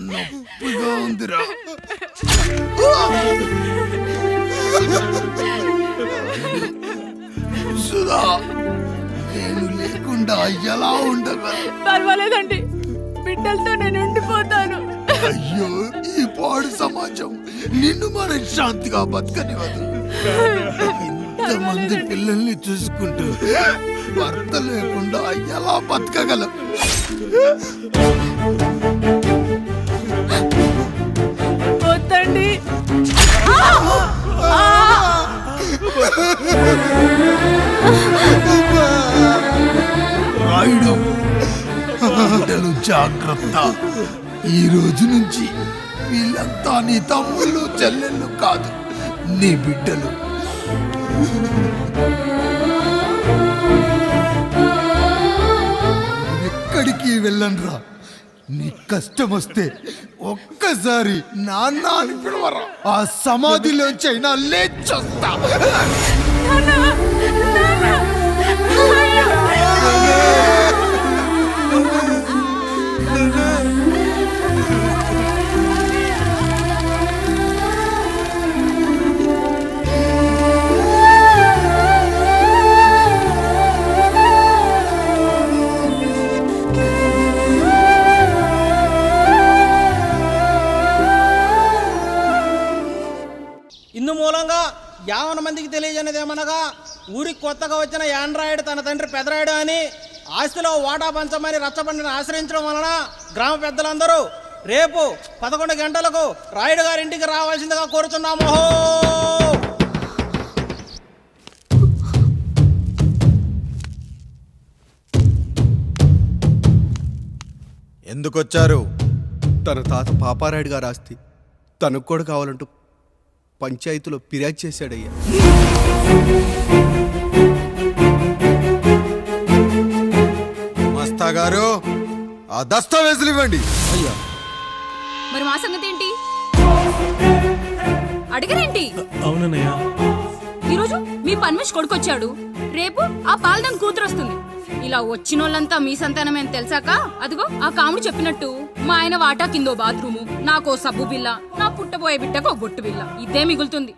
నొప్పిగా ఉందిరా. సుధా, నేను లేకుండా ఎలా ఉండగా? పర్వాలేదండి, బిడ్డలతో నేను ఉండిపోతాను. అయ్యో, ఈ పాడు సమాజం నిన్ను మనశ్శాంతిగా బతకనివ్వదు. ఇంతమంది పిల్లల్ని చూసుకుంటూ భర్త లేకుండా ఎలా బతకగలం? వద్దండి. రాయుడు, బిడ్డలు జాగ్రత్త. ఈ రోజు నుంచి వీళ్ళంతా నీ తమ్ముళ్ళు, చెల్లెళ్ళు కాదు, నీ బిడ్డలు. ఎక్కడికి వెళ్ళనురా, నీ కష్టం వస్తే ఒక్కసారి నాన్న అని పిలవరా, ఆ సమాధిలోంచి అయినా లేచొస్తా. ఇందు మూలంగా 50 మందికి తెలియజేయనిదేమనగా, ఊరికి కొత్తగా వచ్చిన యాండ్రాయిడ్ తన తండ్రి పెదరాయుడు అని ఆస్తిలో వాటా పంచమని రచ్చబండిని ఆశ్రయించడం వలన గ్రామ పెద్దలందరూ రేపు 11 గంటలకు రాయుడు గారింటికి రావాల్సిందిగా కోరుచున్నాము. ఎందుకొచ్చారు? తన తాత పాపారాయుడు గారు ఆస్తి తనకు కూడా కావాలంటూ పంచాయతీలో ఫిర్యాదు చేశాడయ్యా. మస్తా గారు, ఆ దస్తావేజులు ఇవ్వండి. అయ్యా, మరి మా సంగతి ఏంటి? అడిగరేంటి? అవునన్నయ్య. ఈరోజు మీ పన్మేష్ కొడుకొచ్చాడు, రేపు ఆ పాలదం కూతురు వస్తుంది. ఇలా వచ్చినోళ్ళంతా మీ సంతానమే అని తెలిసాక అదిగో ఆ కాముడు చెప్పినట్టు మా ఆయన వాటా కిందో బాత్రూము, నాకో సబ్బు బిల్ల, నా పుట్టబోయే బిడ్డకు ఒక బొట్టు బిల్ల, ఇదే మిగులుతుంది.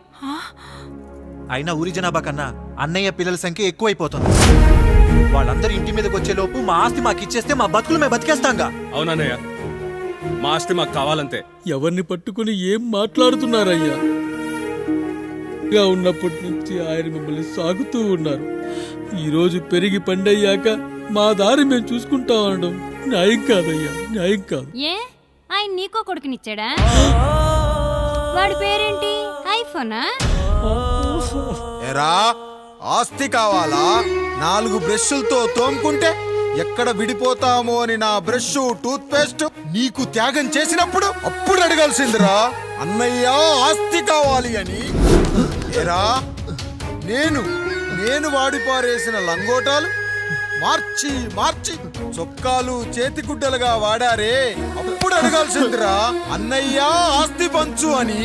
అయినా ఊరి జనాభా కన్నా అన్నయ్య పిల్లల సంఖ్య ఎక్కువైపోతుంది. వాళ్ళందరూ ఇంటి మీదకి వచ్చేలోపు మా ఆస్తి మాకు ఇచ్చేస్తే మా బతుకులు మేము బతికేస్తాంగా. అవునన్నయ్య, మా ఆస్తి మాకు కావాలంతే. ఎవరిని పట్టుకుని ఏం మాట్లాడుతున్నారయ్యా? ఉన్నప్పటి నుంచి ఆయన మిమ్మల్ని సాగుతూ ఉన్నారు. ఈరోజు పెరిగి పండయ్యాక మా దారి మేము చూసుకుంటాం అనడం న్యాయం కాదయ్యా, న్యాయం కాదు. ఏ ఆయన నీకో కొడుకునిచ్చాడా? వాడి పేరేంటి? ఐఫోనా? ఎరా, ఆస్తి కావాలా? 4 బ్రష్లతో తోముకుంటే ఎక్కడ విడిపోతామో అని నా బ్రష్ టూత్ పేస్ట్ నీకు త్యాగం చేసినప్పుడు అప్పుడు అడగాల్సిందిరా, అన్నయ్య ఆస్తి కావాలి అని. ఎరా, నేను వాడిపారేసిన లంగోటాలు మార్చి మార్చి చొక్కాలు చేతిగుడ్డలుగా వాడారే, అప్పుడు అడగాల్సిందిరా, అన్నయ్య ఆస్తి పంచు అని.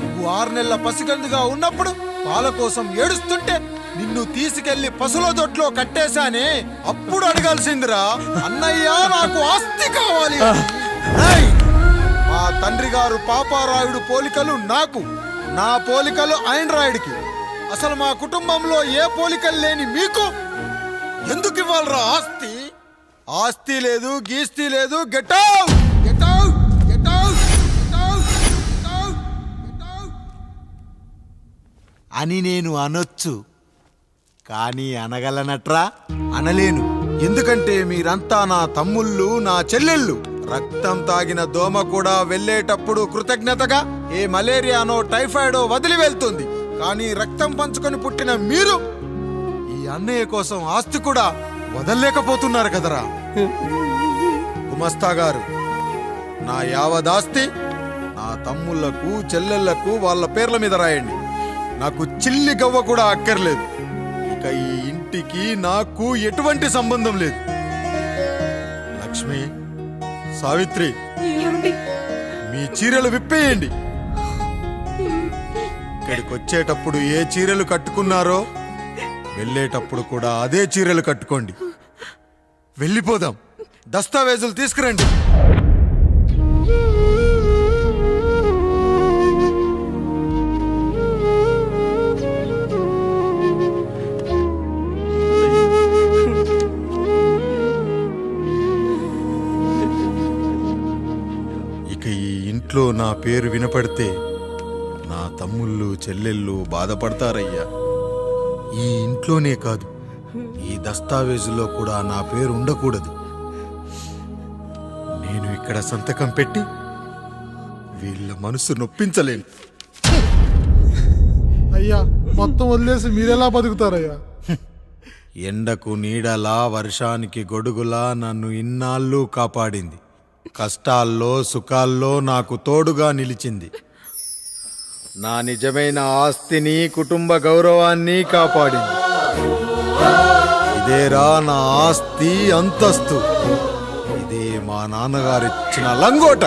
నువ్వు 6 నెలల పసికందుగా ఉన్నప్పుడు పాల కోసం ఏడుస్తుంటే నిన్ను తీసుకెళ్లి పసుల దొట్లో కట్టేశానే, అప్పుడు అడగాల్సిందిరా, అన్నయ్య నాకు ఆస్తి కావాలి అని. మా తండ్రి గారు పాపారాయుడు పోలికలు నాకు, నా పోలికలు ఆండ్రాయిడ్కి. అసలు మా కుటుంబంలో ఏ పోలికలు లేని మీకు ఎందుకు ఇవ్వాలరా ఆస్తి? ఆస్తి లేదు, గీస్తి లేదు. Get out, get out, get out, get out, get out, get out అని నేను అనొచ్చు, కానీ అనగలనట్రా? అనలేను. ఎందుకంటే మీరంతా నా తమ్ముళ్ళు, నా చెల్లెళ్ళు. రక్తం తాగిన దోమ కూడా వెళ్ళేటప్పుడు కృతజ్ఞతగా ఏ మలేరియానో టైఫాయిడో వదిలి వెళ్తుంది. కానీ రక్తం పంచుకొని పుట్టిన మీరు ఈ అన్నయ్య కోసం ఆస్తి కూడా వదల్లేకపోతున్నారు కదరా. గుమస్తా గారు, నా యావదాస్తి నా తమ్ముళ్లకు చెల్లెళ్లకు వాళ్ళ పేర్ల మీద రాయండి. నాకు చిల్లి గవ్వ కూడా అక్కర్లేదు. ఇక ఈ ఇంటికి నాకు ఎటువంటి సంబంధం లేదు. లక్ష్మి, సావిత్రి, మీ చీరలు విప్పేయండి. ఇక్కడికి వచ్చేటప్పుడు ఏ చీరలు కట్టుకున్నారో వెళ్ళేటప్పుడు కూడా అదే చీరలు కట్టుకోండి. వెళ్ళిపోదాం. దస్తావేజులు తీసుకురండి. ఇక ఈ ఇంట్లో నా పేరు వినపడితే నా తమ్ముళ్ళు చెల్లెళ్ళు బాధపడతారయ్యా. ఈ ఇంట్లోనే కాదు, ఈ దస్తావేజులో కూడా నా పేరు ఉండకూడదు. నేను ఇక్కడ సంతకం పెట్టి వీళ్ళ మనసు నొప్పించలేను. అయ్యా, మొత్తం వదిలేసి మీరెలా బతుకుతారయ్యా? ఎండకు నీడలా, వర్షానికి గొడుగులా నన్ను ఇన్నాళ్ళు కాపాడింది. కష్టాల్లో సుఖాల్లో నాకు తోడుగా నిలిచింది. నా నిజమైన ఆస్తిని, కుటుంబ గౌరవాన్ని కాపాడింది. ఇదేరా నా ఆస్తి, అంతస్తు. ఇదే అదే మా నాన్నగారిచ్చిన లంగోట.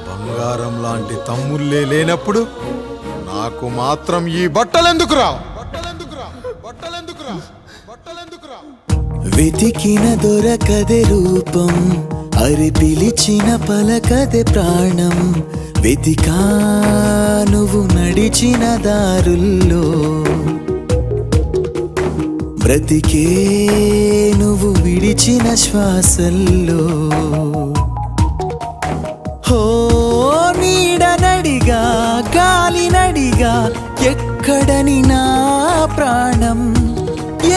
బంగారం లాంటి తమ్ముళ్ళే లేనప్పుడు నాకు మాత్రం ఈ బట్టలెందుకురా? వెతికిన దొరకదే రూపం, అరి పిలిచిన పలకదే ప్రాణం. వెతికా నువ్వు నడిచిన దారుల్లో, బ్రతికే నువ్వు విడిచిన శ్వాసల్లో. హో నీడనడిగా గాలినడిగా ఎక్కడని నా ప్రాణం.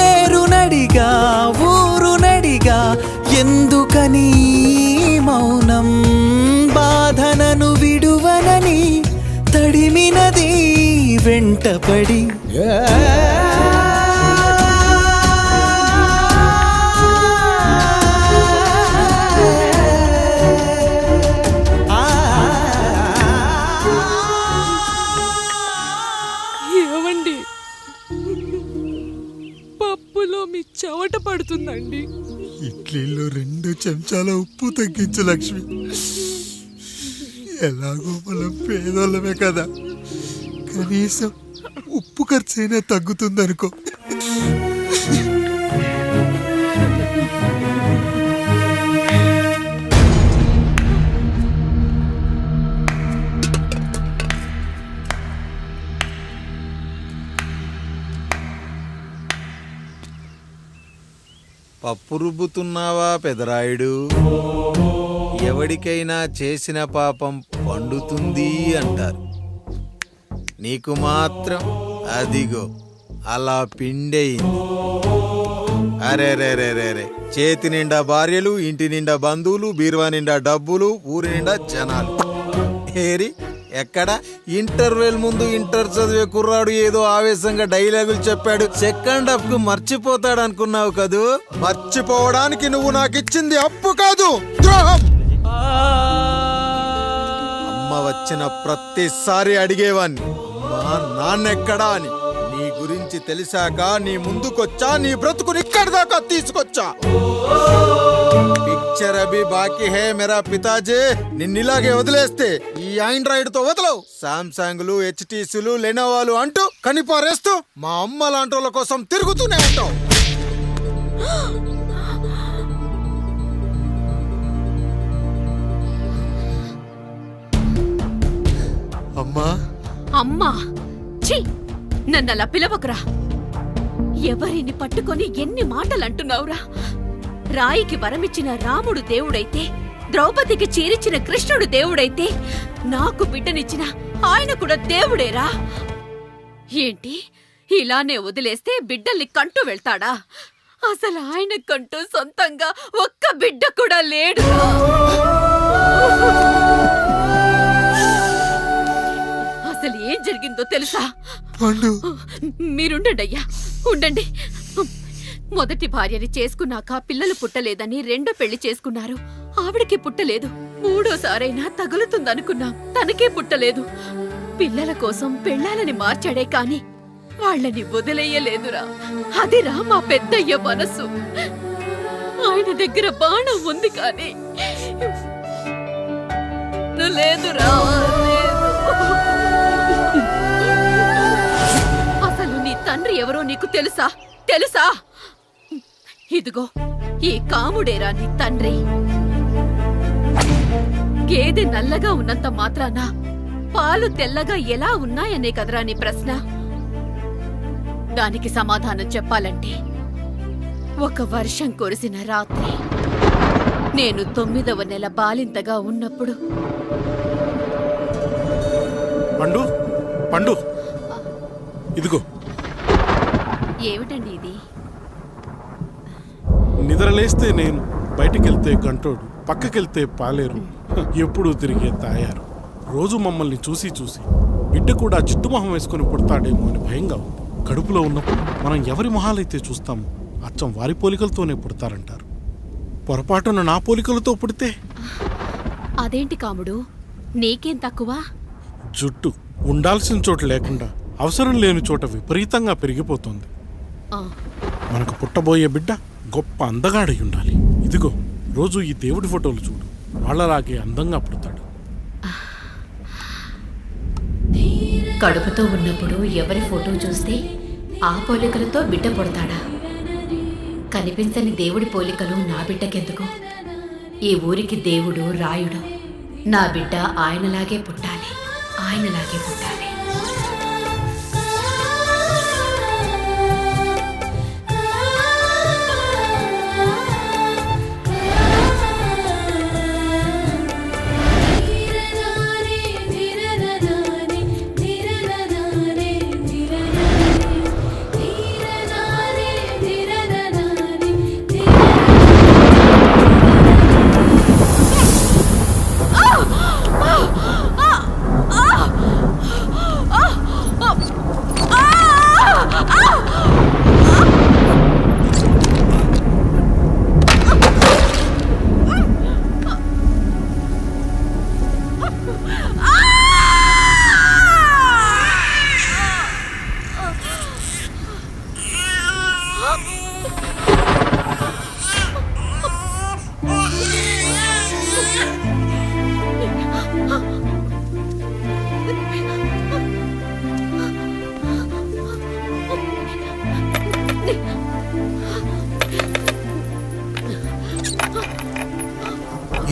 ఏరునడిగా ఊరునడిగా ఎందుకని మౌనం. బాధనను విడువనని తడిమినది వెంటపడి. ఏమండి, పప్పులో మీ చెవట పడుతుందండి. ఇడ్లీలో 2 చెంచాల ఉప్పు తగ్గించు లక్ష్మి. ఎలాగో మనం పేదోళ్ళమే కదా, కనీసం ఉప్పు ఖర్చైనా తగ్గుతుందనుకో. పప్పు రుబ్బుతున్నావా పెదరాయుడు? ఎవడికైనా చేసిన పాపం పండుతుంది అంటారు. నీకు మాత్రం అదిగో అలా పిండయింది. అరే రే రే రే రే, చేతి నిండా భార్యలు, ఇంటి నిండా బంధువులు, బీరువా నిండా డబ్బులు, ఊరి నిండా జనాలు. ఏరి ఎక్కడ? ఇంటర్వెల్ ముందు ఇంటర్ చదివే కుర్రాడు ఏదో ఆవేశంగా డైలాగులు చెప్పాడు, సెకండ్ హాఫ్ కు మర్చిపోతాడు అనుకున్నావు కదూ? మర్చిపోవడానికి నువ్వు నాకు ఇచ్చింది అప్పు కాదు, ద్రోహం. అమ్మ వచ్చిన ప్రతిసారి అడిగేవాణ్ణి, అమ్మా నాన్నెక్కడా అని. నీ గురించి తెలిసాక నీ ముందుకొచ్చా, నీ బ్రతుకుని ఇక్కడి దాకా తీసుకొచ్చా. పిక్చర్ అభి బాకీ హే మేరా పితాజీ. నిన్నిలాగే వదిలేస్తే ఈ ఆండ్రాయిడ్ తో వదలవు. సామ్సంగ్లు, హెచ్టీసీలు, లెనోవాలు అంటూ కనిపారేస్తూ మా అమ్మ లాంటి కోసం తిరుగుతూనే ఉంటావు. అమ్మా అమ్మా, ఛీ, నన్నలా పిలవకురా. ఎవరిని పట్టుకొని ఎన్ని మాటలు అంటున్నావురా? రాయికి వరమిచ్చిన రాముడు దేవుడైతే, ద్రౌపదికి చీరిచ్చిన కృష్ణుడు దేవుడైతే, నాకు బిడ్డనిచ్చిన ఆయన కూడా దేవుడేరా. ఏంటి, ఇలానే వదిలేస్తే బిడ్డల్ని కంటూ వెళ్తాడా? అసలు ఆయన కంటూ సొంతంగా ఒక్క బిడ్డ కూడా లేడురా. అసలు ఏం జరిగిందో తెలుసా? మీరుండండి అయ్యా, ఉండండి. మొదటి భార్యని చేసుకున్నాక పిల్లలు పుట్టలేదని రెండో పెళ్లి చేసుకున్నారు. ఆవిడకి పుట్టలేదు. మూడోసారైనా తగులుతుందనుకున్నాం, తనకే పుట్టలేదు. పిల్లల కోసం పెళ్ళాలని మార్చాడే కాని వాళ్ళని వదిలేయలేదురా. అదిరా మా పెద్దయ్య మనసు. ఆయన దగ్గర బాణం ఉంది కానీ లేదురా, లేదు. అసలు నీ తండ్రి ఎవరో నీకు తెలుసా? తెలుసా? ఇదిగో ఈ కాముడేరా నీ తండ్రి. గేదె నల్లగా ఉన్నంత మాత్రాన పాలు తెల్లగా ఎలా ఉన్నాయనే కదరా నీ ప్రశ్న. దానికి సమాధానం చెప్పాలంటే, ఒక వర్షం కురిసిన రాత్రి నేను 9వ నెల బాలింతగా ఉన్నప్పుడు. పండు పండు, ఇదిగో. ఏమిటండి ఇది? నిద్రలేస్తే నేను, బయటికెళ్తే గంటోడు, పక్కకెళ్తే పాలేరు, ఎప్పుడూ తిరిగే తాయారు. రోజు మమ్మల్ని చూసి చూసి బిడ్డ కూడా చిట్టుమొహం వేసుకుని పుడతాడేమో అని భయంగా ఉంది. కడుపులో ఉన్నప్పుడు మనం ఎవరి మొహాలైతే చూస్తామో అచ్చం వారి పోలికలతోనే పుడతారంటారు. పొరపాటున నా పోలికలతో పుడితే? అదేంటి కాముడు, నీకేం తక్కువ? జుట్టు ఉండాల్సిన చోట లేకుండా అవసరం లేని చోట విపరీతంగా పెరిగిపోతుంది. మనకు పుట్టబోయే బిడ్డ గొప్ప అందగాడై ఉండాలి. ఇదిగో రోజు ఈ దేవుడి ఫోటోలు చూడు, వాళ్ళలాగే అందంగా పుడతాడు. కడుపుతో ఉన్నప్పుడు ఎవరి ఫోటో చూస్తే ఆ పోలికలతో బిడ్డ పుడతాడా? కనిపించని దేవుడి పోలికలు నా బిడ్డకెందుకు? ఈ ఊరికి దేవుడు రాయుడు. నా బిడ్డ ఆయనలాగే పుట్టాలి, ఆయనలాగే పుట్టాలి.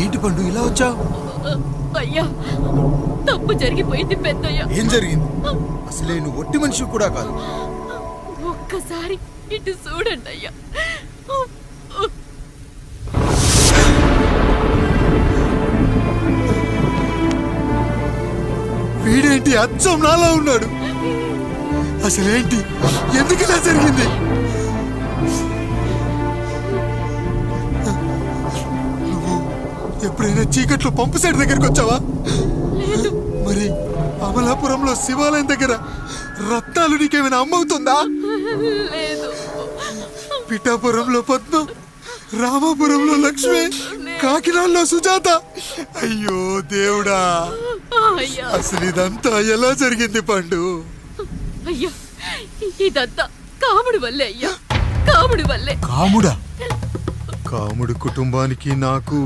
ఏంటి పండు ఇలా వచ్చావు? అయ్యా, తప్పు జరిగిపోయింది పెద్దయ్యా. ఏం జరిగింది? అసలే నువ్వు ఒట్టి మనిషి కూడా కాదు. ఒక్కసారి ఇటు చూడండి అయ్యా. వీడేంటి అచ్చం నాలా ఉన్నాడు? అసలేంటి, ఎందుకు ఇలా జరిగింది? ఎప్పుడైనా చీకట్లో పంపు సైడ్ దగ్గరికి వచ్చావా? మరి అమలాపురంలో శివాలయం దగ్గర రత్నాలు నీకేమైనా అమ్మవుతుందా? పిఠాపురంలో పద్మ, రామాపురంలో లక్ష్మి, కాకినాడలో సుజాత. అయ్యో దేవుడా, అసలు ఇదంతా ఎలా జరిగింది పండు? అయ్యా, ఇదంతా కాముడి వల్లే అయ్యా, కాముడి వల్లే. కాముడా? కాముడి కుటుంబానికి నాకు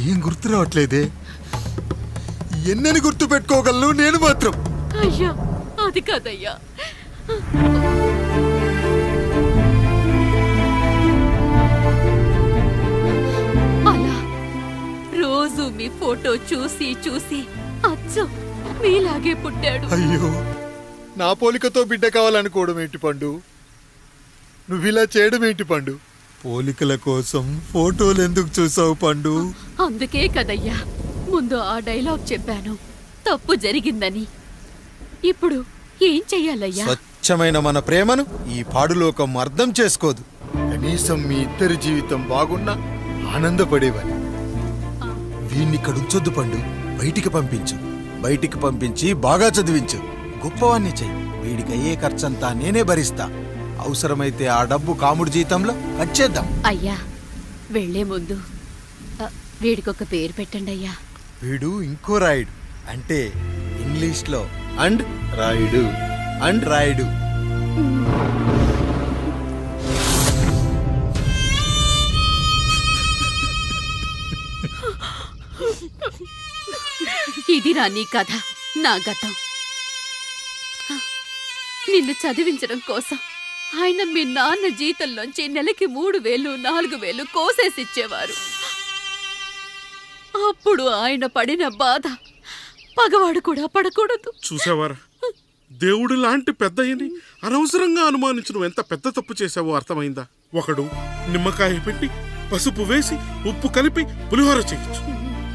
ఏం గుర్తు రావట్లేదే. ఎన్నని గుర్తు పెట్టుకోగలను నేను మాత్రం? అయ్యా, అది కాదయ్యా. అలా రోజు మీ ఫోటో చూసి చూసి అచ్చం మీలాగే పుట్టాడు. అయ్యో, నా పోలికతో బిడ్డ కావాలనుకోవడం ఏంటి పండు? నువ్విలా చేయడం ఏంటి పండు? పోలికల కోసం ఫోటోలు ఎందుకు చూసావు పండు? అందుకే కదయ్యా ముందు ఆ డైలాగ్ చెప్పాను, తప్పు జరిగిందని. ఇప్పుడు ఏం చెయ్యాలయ్యా? స్వచ్ఛమైన మన ప్రేమను ఈ పాడులోకం అర్థం చేసుకోదు. కనీసం మీ ఇద్దరి జీవితం బాగున్నా ఆనందపడేవని. వీణ్ణి ఇక్కడ ఉంచొద్దు పండు, బయటికి పంపించు. బయటికి పంపించి బాగా చదివించు, గొప్పవాణ్ణి చెయ్యి. వీడికి అయ్యే ఖర్చంతా నేనే భరిస్తా. అవసరమైతే ఆ డబ్బు కాముడి జీతంలో కట్ చేద్దాం. అయ్యా, వెళ్లే ముందు వీడికొక పేరు పెట్టండి అయ్యా. వీడు ఇంకో రాయుడు, అంటే ఇంగ్లీష్లో అండ్ రాయుడు, అండ్ రాయుడు. ఇది రా నీ కథ, నా గతం. నిన్ను చదివించడం కోసం ఆయన మీ నాన్న జీతంలోంచి నెలకి 3,000, 4,000 కోసేసిచ్చేవారు. అప్పుడు ఆయన పడిన బాధ పగవాడు కూడా పడకూడదు. చూసావారా, దేవుడు లాంటి పెద్దయ్యని అనవసరంగా అనుమానించు ఎంత పెద్ద తప్పు చేశావో అర్థమైందా? ఒకడు నిమ్మకాయ పెట్టి పసుపు వేసి ఉప్పు కలిపి పులిహోర చేయొచ్చు,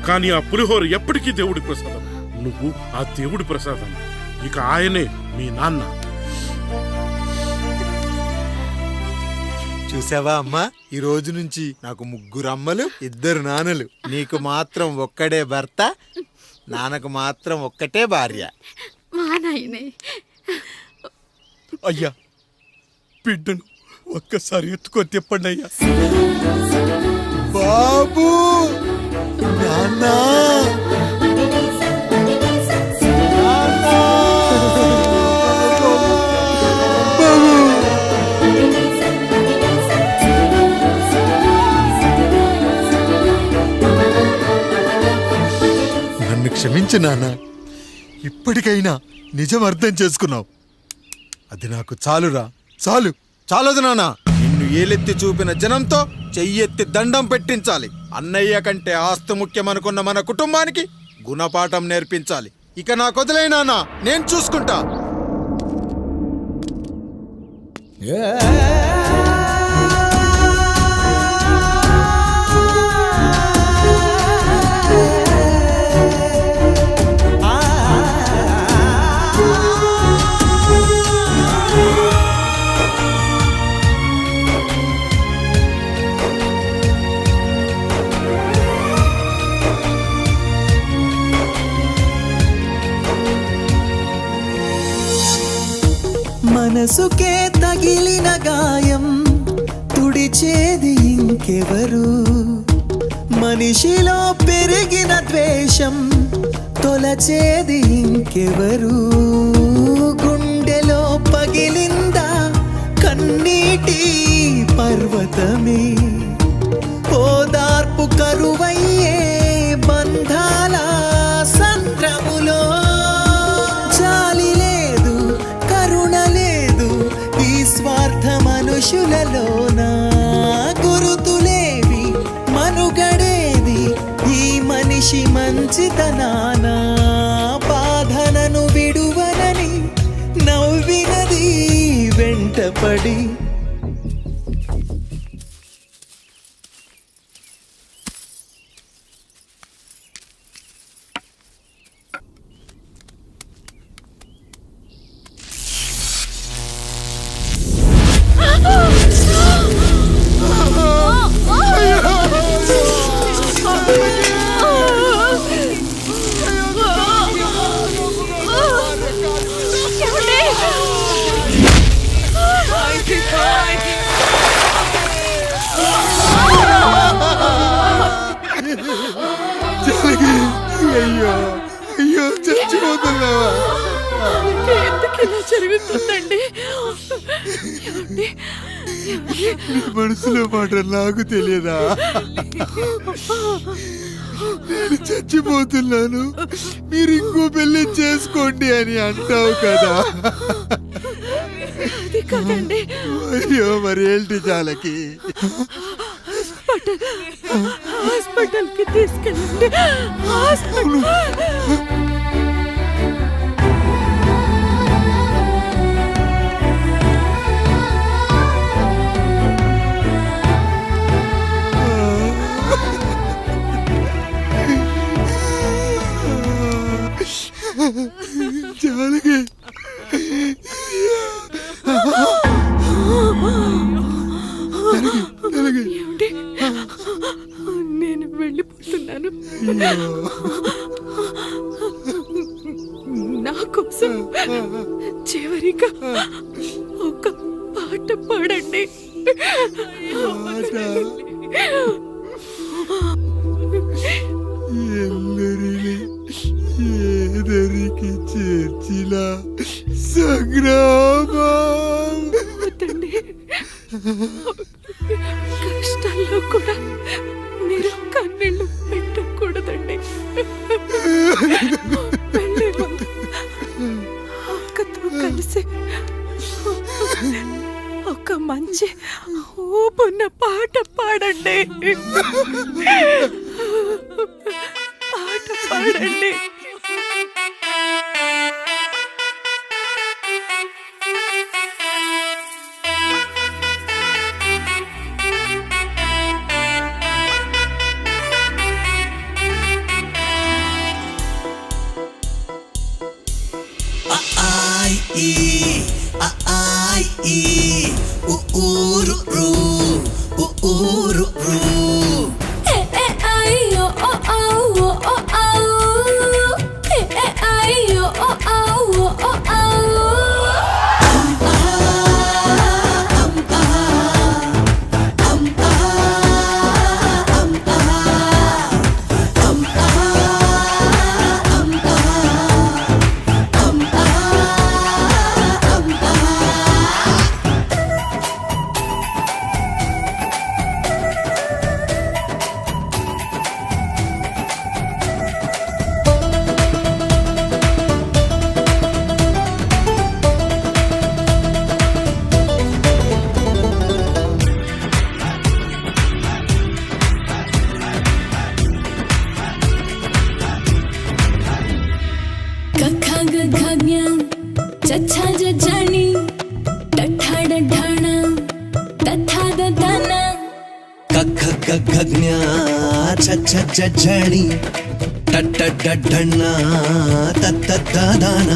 కానీ ఆ పులిహోర ఎప్పటికీ దేవుడి ప్రసాదం. నువ్వు ఆ దేవుడి ప్రసాదం, ఇక ఆయనే మీ నాన్న. చూసావా అమ్మా, ఈ రోజు నుంచి నాకు 3 అమ్మలు, 2 నాన్నలు. నీకు మాత్రం ఒక్కడే భర్త, నాన్నకు మాత్రం ఒక్కటే భార్య. మా నాయనే. అయ్యా, బిడ్డను ఒక్కసారి ఎత్తుకొని తిప్పండి అయ్యా. బాబు, నాన్నా, క్షమించు నాన్న. ఇప్పటికైనా నిజం అర్థం చేసుకున్నావు. అది నాకు చాలురా, చాలు. చాలదు నాన్న. నిన్ను ఏలెత్తి చూపిన జనంతో చెయ్యెత్తి దండం పెట్టించాలి. అన్నయ్య కంటే ఆస్తి ముఖ్యమనుకున్న మన కుటుంబానికి గుణపాఠం నేర్పించాలి. ఇక నాకు వదిలే నాన్న, నేను చూసుకుంటా. మనసుకే తగిలిన గాయం తుడిచేది ఇంకెవరు? మనిషిలో పెరిగిన ద్వేషం తొలచేది ఇంకెవరు? గుండెలో పగిలిందా కన్నీటి పర్వతమే? ఓదార్పు కరువయ్యే బంధాల సంద్రములో జాలి లేదు, కరుణ లేదు ఈ స్వార్థ మనుషులలోన. గురుతులేవి, మనుగడేది ఈ మనిషి మంచితనాన. బాధనను విడువనని నవ్వినది వెంటపడి. అయ్యో అయ్యో, చచ్చిపోతున్నావా? ఎందుకు ఇలా జరుగుతుందండి? నీ మనసులో మాట నాకు తెలియదా? నేను చచ్చిపోతున్నాను, మీరు ఇంకో పెళ్లి చేసుకోండి అని అంటావు కదా. అయ్యో, మరి ఏంటి జానకి? హాస్పిటల్కి తీసుకెళ్ళండి. జానకి, ఏమండి? నేను వెళ్ళిపోతున్నాను. నా కోసం చివరిగా ఒక పాట పాడండి. ఎల్లరిని ఏదరికి చేర్చిన సంగ్రామం. కష్టాల్లో కూడా మీరు కన్నీళ్ళు పెట్టకూడదండి. వెళ్ళే ముందు అక్కతో కలిసి ఒక మంచి ఊపున్న పాట పాడండి. పాట పాడండి. ಗಗ್ಜ್ಞ ಝಣಿ ಟಡ್ಡಣ್ಣ ತತ್ತದಾನ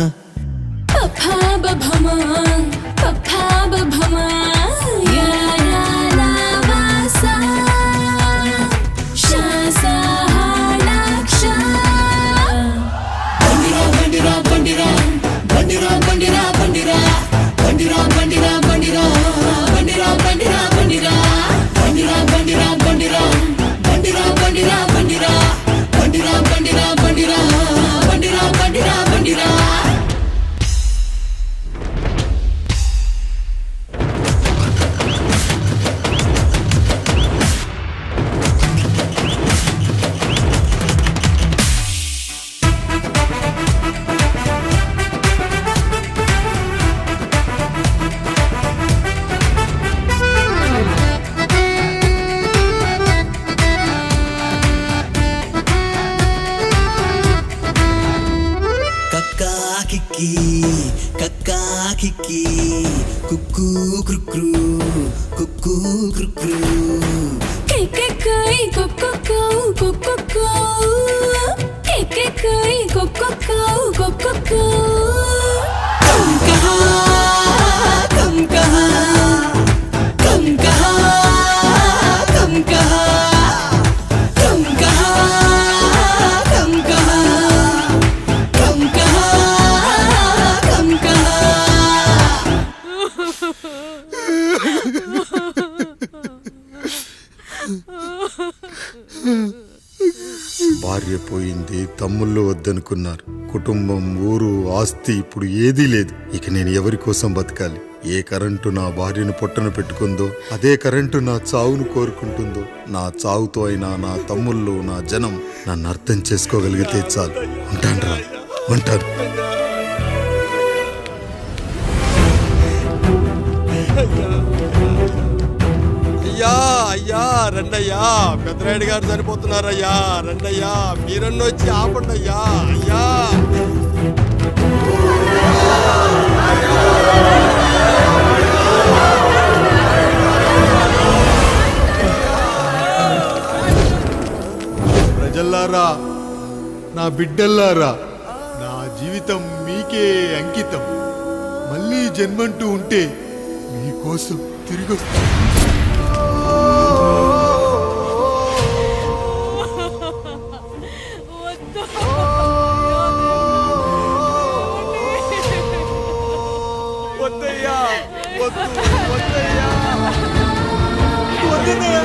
కిక్కి కుక్కు క్రుక్రు కుక్కు క్రుక్రు కెకెకై కొక్కొకౌ కొక్కొకౌ కెకెకై కొక్కొకౌ కొక్కొకౌ కమ్ కహా కమ్ కహా కమ్ కహా కమ్ కహా కమ్ కహా కమ్ కహా కమ్ కహా కమ్ కహా భార్య పోయింది, తమ్ముళ్ళు వద్దనుకున్నారు, కుటుంబం, ఊరు, ఆస్తి ఇప్పుడు ఏదీ లేదు. ఇక నేను ఎవరి కోసం బతకాలి? ఏ కరెంటు నా భార్యను పొట్టను పెట్టుకుందో అదే కరెంటు నా చావును కోరుకుంటుందో. నా చావుతో అయినా నా తమ్ముళ్ళు, నా జనం నన్ను అర్థం చేసుకోగలిగితే చాలు. ఉంటాను రా, ఉంటాను. అయ్యా అయ్యా రండయ్యా, పెద్దరాయుడు గారు చనిపోతున్నారయ్యా, రండయ్యా, మీరన్న వచ్చి ఆపండి అయ్యా. అయ్యా ప్రజల్లారా, నా బిడ్డల్లారా, నా జీవితం మీకే అంకితం. మళ్ళీ జన్మంటూ ఉంటే మీకోసం తిరిగి వస్తాను. వద్దయ్యా, వద్దు, వద్దయ్యా, వద్దయ్యా.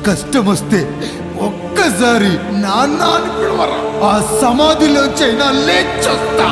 కష్టం వస్తే ఒక్కసారి నాన్న అని పిలవరా, ఆ సమాధిలోంచైనా లేచొస్తా.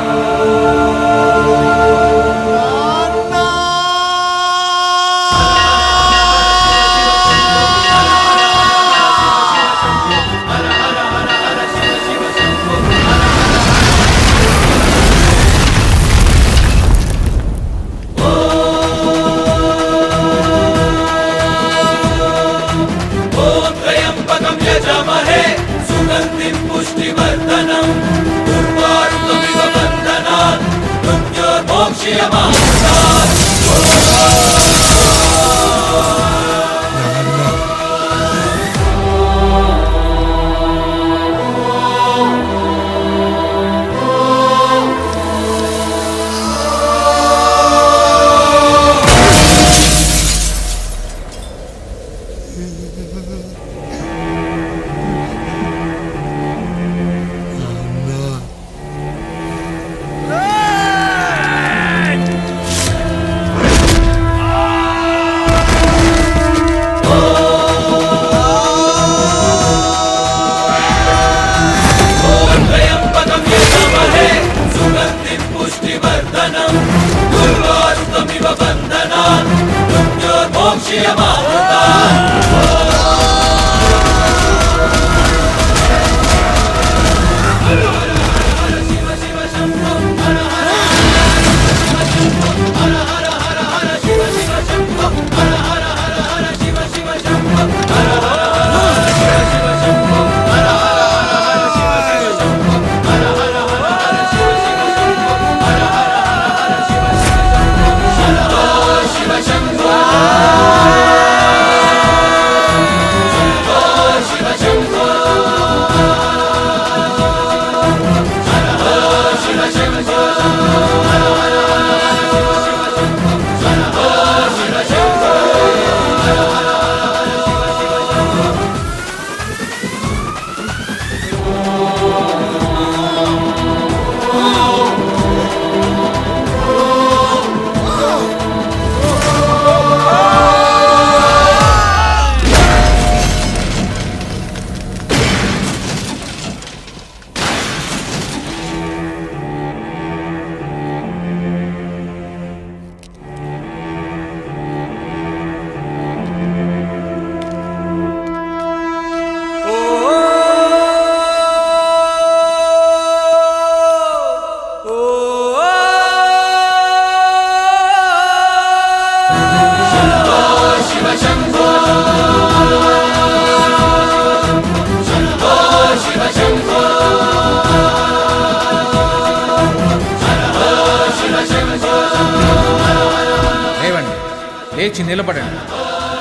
లేచి నిలబడండి,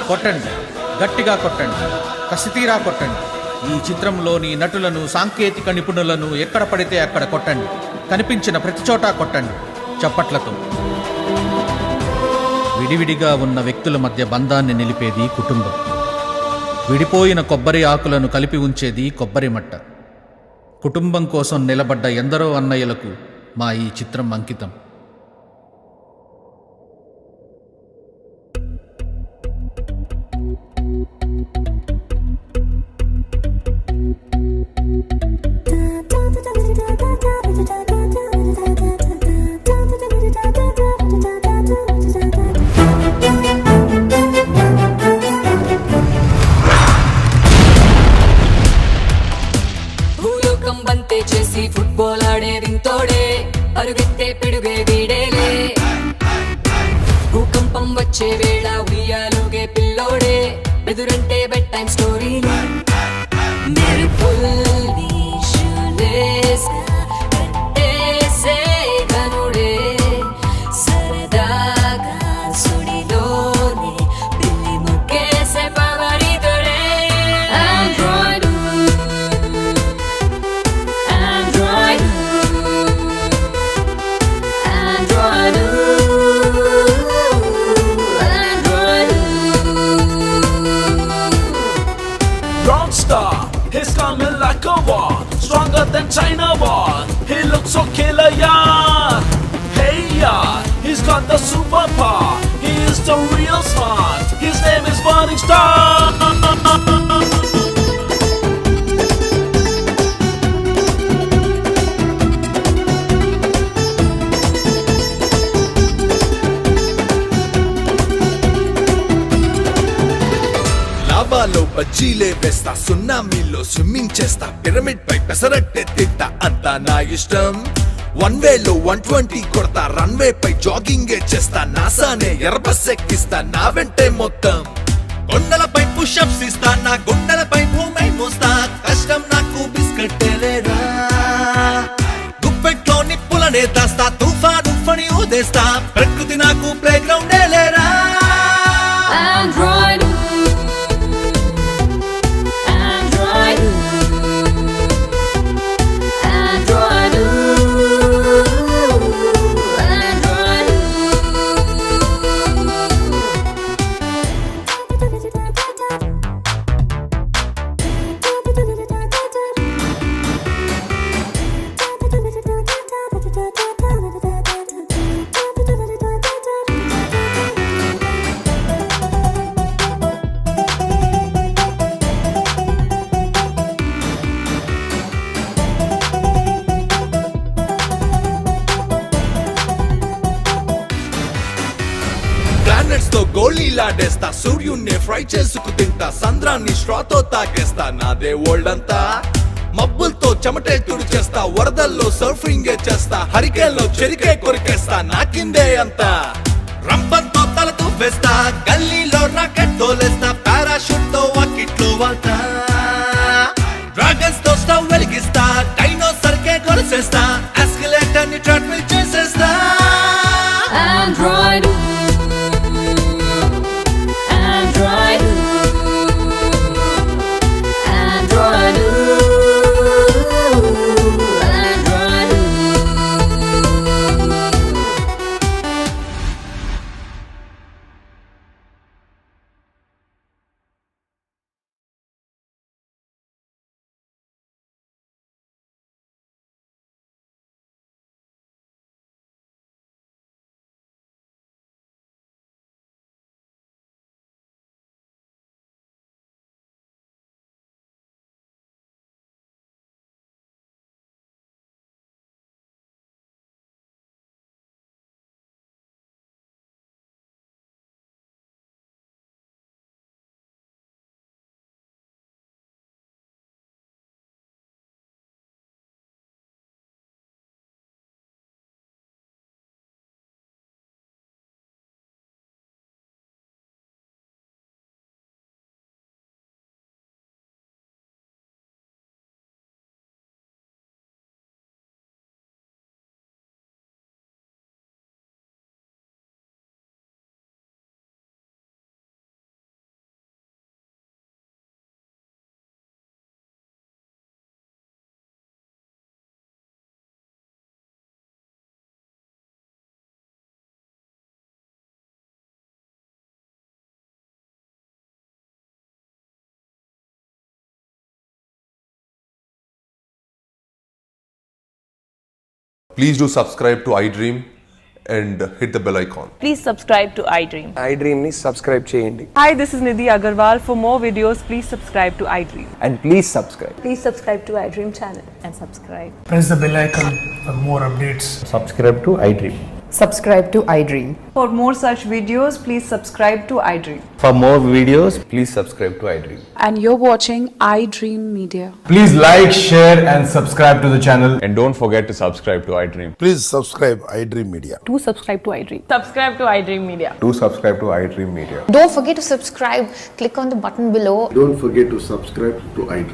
కొట్టండి, గట్టిగా కొట్టండి, కసితీరా కొట్టండి. ఈ చిత్రంలోని నటులను, సాంకేతిక నిపుణులను ఎక్కడ పడితే అక్కడ కొట్టండి. కనిపించిన ప్రతి చోట కొట్టండి చప్పట్లతో. విడివిడిగా ఉన్న వ్యక్తుల మధ్య బంధాన్ని నిలిపేది కుటుంబం. విడిపోయిన కొబ్బరి ఆకులను కలిపి ఉంచేది కొబ్బరి మట్ట. కుటుంబం కోసం నిలబడ్డ ఎందరో అన్నయ్యలకు మా ఈ చిత్రం అంకితం. చేసి ఫుట్బాల్ ఆడే వింతోడే, అరుగెత్తే పిడుగే వీడేలే. భూకంపం వచ్చే వేళ ఉయ్యాలుగే పిల్లోడే, ఎదురంటే బెడ్ టైం స్టోరీలే. మెరుపుల్ని షూలేస్గా కట్టేసే ధనుడే, సరదాగా సుడిలోనే పిల్లి ముక్కేసే పవరితుడే. He's coming like a war, stronger than China war. He looks so killer, yaar. Hey yaar, he's He's got the superpower. He is the real smart. His name is Morning Star. లావాలో బజ్జీలే వేస్తా, సున్నామీలో స్విమ్మింగ్ చేస్తా, పిరమిడ్ పై పెసరట్టే తింటా, అంతా నా ఇష్టం. 1 వేలో 120 కొడతా, రన్వే పై జాగింగ్ చేస్తా, నాసానే ఎర్రబస్ ఎక్కిస్తా, నా వెంటే మొత్తం. కొండలపై పుషప్స్ ఇస్తా, నా గుండెలపై భూమి మోస్తా, కష్టం నాకు బిస్కెట్టేలేరా. గుప్పెట్లో నిప్పులనే దాస్తా, తుఫాను ఫణి ఊదేస్తా, ప్రకృతి నాకు ప్లే గ్రౌండే లేరా. Android, Android, Android, Android. Planets తో గోళీలాడేస్తా, సూర్యుణ్ణి ఫ్రై చేసుకు తింటా, సంద్రాన్ని స్ట్రాతో తాగేస్తా, నాదే వరల్డ్ అంతా. మబ్బులతో చెమటే తుడిచేస్తా, వరదల్లో సర్ఫింగ్ చేస్తా, హరికేల్లో చెరికే కొరికేస్తా, నాకిందే అంతా. రంపంతో తల తువ్వేస్తా, గల్లీలో రాకెట్ తోలేస్తా, పారాషూట్ తో వాకిట్లో వాళ్తా, డ్రాగన్స్ తో స్టవ్ వెలిగిస్తా, డైనోసర్ కే కొలిసేస్తా, ఎస్కలేటర్ ని ట్రెడ్మిల్ చేసేస్తా. Android, Android, Android, Android. Please do subscribe to iDream and hit the bell icon. Please subscribe to iDream. iDream ni subscribe cheyandi. Hi, this is Nidhi Agarwal. For more videos, please subscribe to iDream. And please subscribe. Please subscribe to iDream channel and subscribe. Press the bell icon for more updates. Subscribe to iDream. Subscribe to iDream. For more such videos, please subscribe to iDream. For more videos, please subscribe to iDream. And you're watching iDream Media. Please like, share and subscribe to the channel. And don't forget to subscribe to iDream. Please subscribe iDream Media. Do subscribe to iDream. Subscribe to iDream Media. Do subscribe to iDream Media. Don't forget to subscribe. Click on the button below. Don't forget to subscribe to iDream.